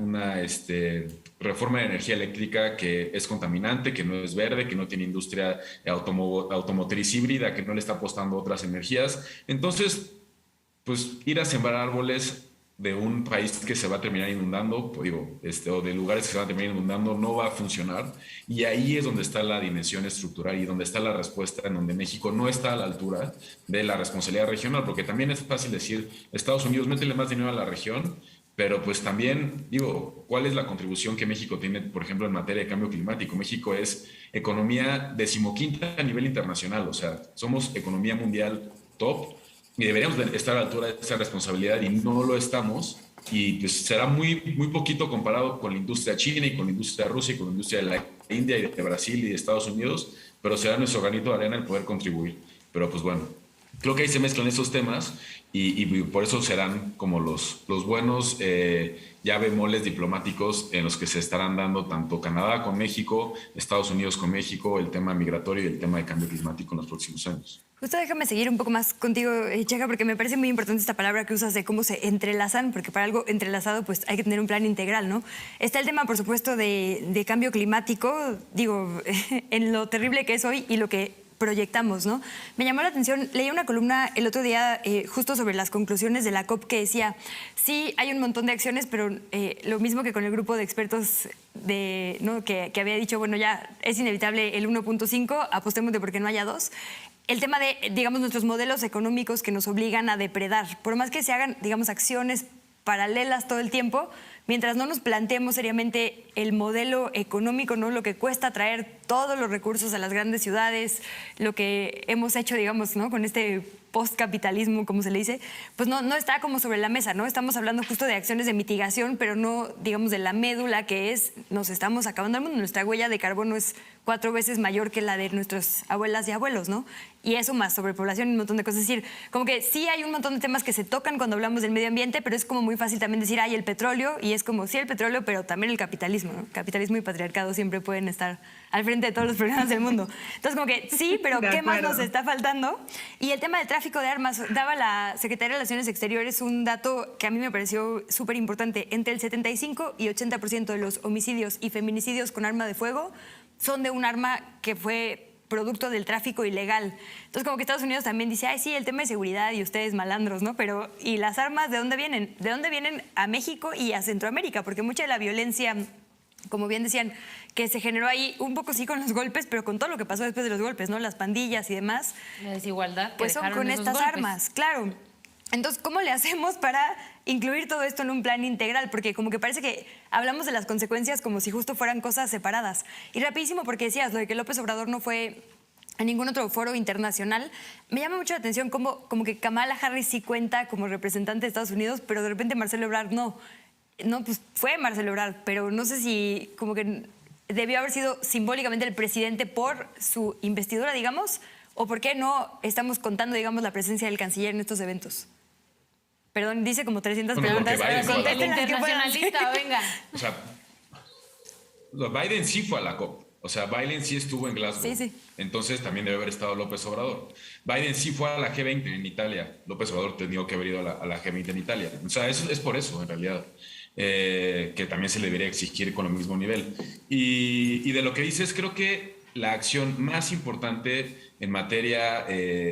reforma de energía eléctrica que es contaminante, que no es verde, que no tiene industria automotriz híbrida, que no le está apostando a otras energías. Entonces, pues ir a sembrar árboles de un país que se va a terminar inundando, o de lugares que se van a terminar inundando, no va a funcionar. Y ahí es donde está la dimensión estructural y donde está la respuesta, en donde México no está a la altura de la responsabilidad regional, porque también es fácil decir, Estados Unidos, métele más dinero a la región, pero pues también, ¿cuál es la contribución que México tiene, por ejemplo, en materia de cambio climático? México es economía 15ª a nivel internacional, o sea, somos economía mundial top, y deberíamos estar a la altura de esa responsabilidad y no lo estamos, y pues será muy, muy poquito comparado con la industria china y con la industria rusa y con la industria de la India y de Brasil y de Estados Unidos, pero será nuestro granito de arena el poder contribuir. Pero pues bueno, creo que ahí se mezclan esos temas y por eso serán como los buenos ya bemoles diplomáticos en los que se estarán dando tanto Canadá con México, Estados Unidos con México, el tema migratorio y el tema de cambio climático en los próximos años. Justo déjame seguir un poco más contigo, Checa, porque me parece muy importante esta palabra que usas de cómo se entrelazan, porque para algo entrelazado pues hay que tener un plan integral, ¿no? Está el tema, por supuesto, de cambio climático, en lo terrible que es hoy y lo que proyectamos, ¿no? Me llamó la atención, leí una columna el otro día justo sobre las conclusiones de la COP que decía, sí, hay un montón de acciones, pero lo mismo que con el grupo de expertos que había dicho, bueno, ya es inevitable el 1.5, apostemos de porque no haya 2. El tema de, nuestros modelos económicos que nos obligan a depredar, por más que se hagan, acciones paralelas todo el tiempo, mientras no nos planteemos seriamente el modelo económico, ¿no? Lo que cuesta traer todos los recursos a las grandes ciudades, lo que hemos hecho, ¿no? Con este postcapitalismo, como se le dice, pues no está como sobre la mesa, ¿no? Estamos hablando justo de acciones de mitigación, pero no, de la médula que es, nos estamos acabando el mundo. Nuestra huella de carbono es 4 veces mayor que la de nuestras abuelas y abuelos, ¿no? Y eso más sobrepoblación y un montón de cosas. Es decir, como que sí hay un montón de temas que se tocan cuando hablamos del medio ambiente, pero es como muy fácil también decir, el petróleo, y es como, sí, el petróleo, pero también el capitalismo, ¿no? Capitalismo y patriarcado siempre pueden estar al frente de todos los problemas del mundo. Entonces, como que sí, pero ¿qué más nos está faltando? Y el tema del tráfico de armas, daba la Secretaría de Relaciones Exteriores un dato que a mí me pareció súper importante. Entre el 75 y 80% de los homicidios y feminicidios con arma de fuego son de un arma que fue producto del tráfico ilegal. Entonces, como que Estados Unidos también dice, ay, sí, el tema de seguridad y ustedes malandros, ¿no? Pero, ¿y las armas de dónde vienen? ¿De dónde vienen a México y a Centroamérica? Porque mucha de la violencia, como bien decían, que se generó ahí un poco sí con los golpes, pero con todo lo que pasó después de los golpes, ¿no? Las pandillas y demás. La desigualdad que pues son dejaron con esos estas golpes. armas, claro. Entonces, ¿cómo le hacemos para incluir todo esto en un plan integral? Porque como que parece que hablamos de las consecuencias como si justo fueran cosas separadas. Y rapidísimo, porque decías lo de que López Obrador no fue a ningún otro foro internacional, me llama mucho la atención como que Kamala Harris sí cuenta como representante de Estados Unidos, pero de repente Marcelo Ebrard no. No, pues fue Marcelo Ebrard, pero no sé si como que debió haber sido simbólicamente el presidente por su investidura, digamos, o por qué no estamos contando, digamos, la presencia del canciller en estos eventos. Perdón, dice como 300 preguntas. El internacionalista, venga. O sea, Biden sí fue a la COP. O sea, Biden sí estuvo en Glasgow. Sí, sí. Entonces también debe haber estado López Obrador. Biden sí fue a la G20 en Italia. López Obrador tenía que haber ido a la G20 en Italia. O sea, eso es por eso, en realidad. Que también se le debería exigir con el mismo nivel. Y de lo que dices, creo que la acción más importante en materia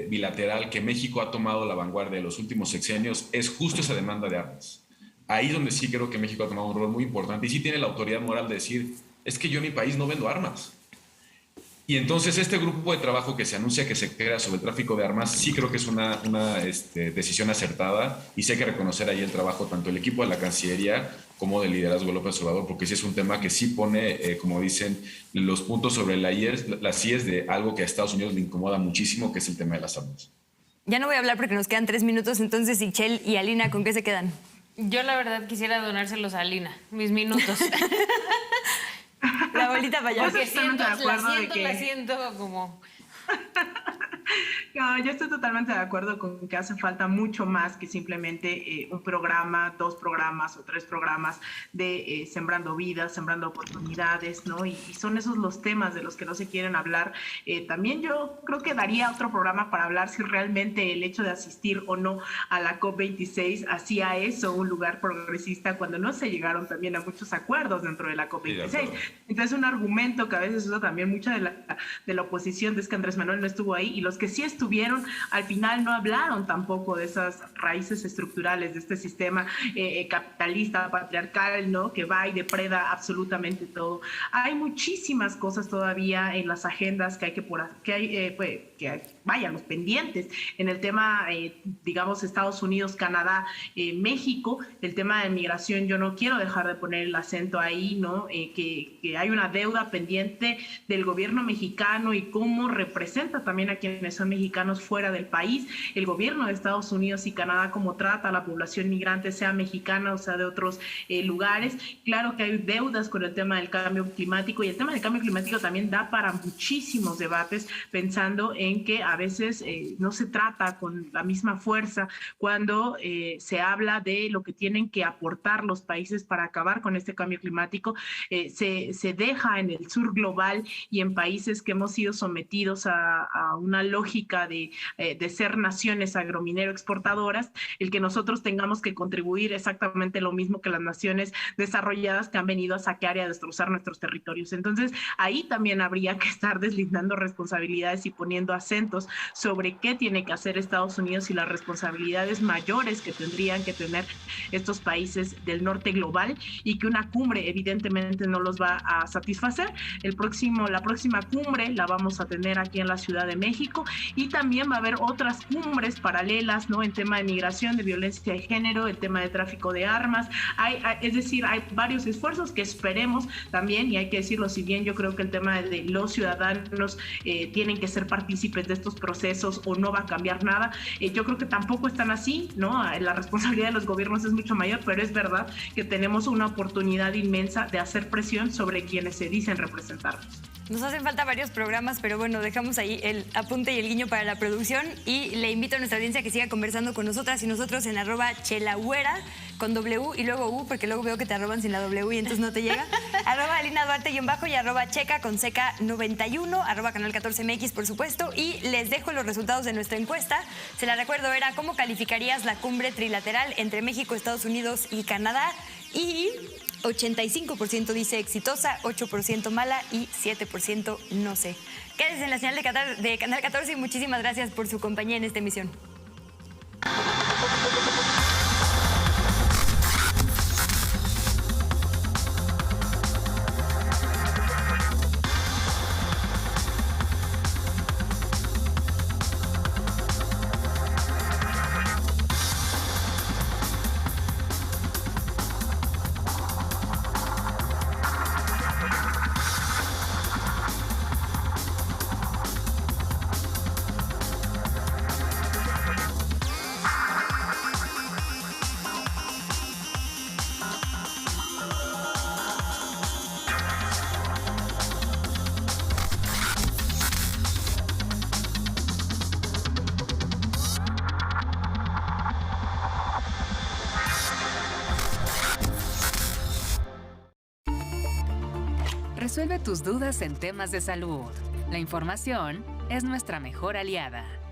bilateral que México ha tomado la vanguardia de los últimos sexenios es justo esa demanda de armas. Ahí es donde sí creo que México ha tomado un rol muy importante y sí tiene la autoridad moral de decir, es que yo en mi país no vendo armas. Y entonces este grupo de trabajo que se anuncia que se crea sobre el tráfico de armas, sí creo que es una decisión acertada y sí hay que reconocer ahí el trabajo tanto del equipo de la Cancillería como del liderazgo de López Obrador, porque sí es un tema que sí pone, como dicen, los puntos sobre las IES de algo que a Estados Unidos le incomoda muchísimo, que es el tema de las armas. Ya no voy a hablar porque nos quedan 3 minutos, entonces, Ichel y Alina, ¿con qué se quedan? Yo la verdad quisiera donárselos a Alina, mis minutos. La bolita para allá. Porque la siento como... No, yo estoy totalmente de acuerdo con que hace falta mucho más que simplemente un programa, 2 programas o 3 programas de sembrando vidas, sembrando oportunidades, ¿no? Y son esos los temas de los que no se quieren hablar. También yo creo que daría otro programa para hablar si realmente el hecho de asistir o no a la COP26 hacía eso un lugar progresista cuando no se llegaron también a muchos acuerdos dentro de la COP26. Entonces un argumento que a veces usa también mucha de la oposición es que Andrés Manuel no estuvo ahí y los que sí estuvieron al final no hablaron tampoco de esas raíces estructurales de este sistema capitalista, patriarcal, ¿no? Que va y depreda absolutamente todo. Hay muchísimas cosas todavía en las agendas que hay los pendientes en el tema, digamos, Estados Unidos, Canadá, México, el tema de migración. Yo no quiero dejar de poner el acento ahí, ¿no? Que hay una deuda pendiente del gobierno mexicano y cómo representa también a quienes son mexicanos fuera del país, el gobierno de Estados Unidos y Canadá, cómo trata a la población migrante, sea mexicana o sea de otros lugares. Claro que hay deudas con el tema del cambio climático y el tema del cambio climático también da para muchísimos debates, pensando en que a veces no se trata con la misma fuerza cuando se habla de lo que tienen que aportar los países para acabar con este cambio climático. Se deja en el sur global y en países que hemos sido sometidos a una lógica de ser naciones agrominero exportadoras, el que nosotros tengamos que contribuir exactamente lo mismo que las naciones desarrolladas que han venido a saquear y a destrozar nuestros territorios. Entonces, ahí también habría que estar deslindando responsabilidades y poniendo acentos sobre qué tiene que hacer Estados Unidos y las responsabilidades mayores que tendrían que tener estos países del norte global, y que una cumbre evidentemente no los va a satisfacer. La próxima cumbre la vamos a tener aquí en la Ciudad de México, y también va a haber otras cumbres paralelas, ¿no? En tema de migración, de violencia de género, el tema de tráfico de armas. Es decir, hay varios esfuerzos que esperemos también, y hay que decirlo, si bien yo creo que el tema de los ciudadanos tienen que ser partícipes de estos procesos o no va a cambiar nada, yo creo que tampoco están así, ¿no? La responsabilidad de los gobiernos es mucho mayor, pero es verdad que tenemos una oportunidad inmensa de hacer presión sobre quienes se dicen representarnos. Nos hacen falta varios programas, pero bueno, dejamos ahí el apunte y el guiño para la producción y le invito a nuestra audiencia que siga conversando con nosotras y nosotros en @chelagüera con W y luego U, porque luego veo que te arroban sin la W y entonces no te llega. @Alina Duarte_ y @checa con seca 91, @canal 14MX, por supuesto. Y les dejo los resultados de nuestra encuesta. Se la recuerdo, era ¿cómo calificarías la cumbre trilateral entre México, Estados Unidos y Canadá? Y 85% dice exitosa, 8% mala y 7% no sé. Quédense en la señal de Canal 14 y muchísimas gracias por su compañía en esta emisión. Resuelve tus dudas en temas de salud. La información es nuestra mejor aliada.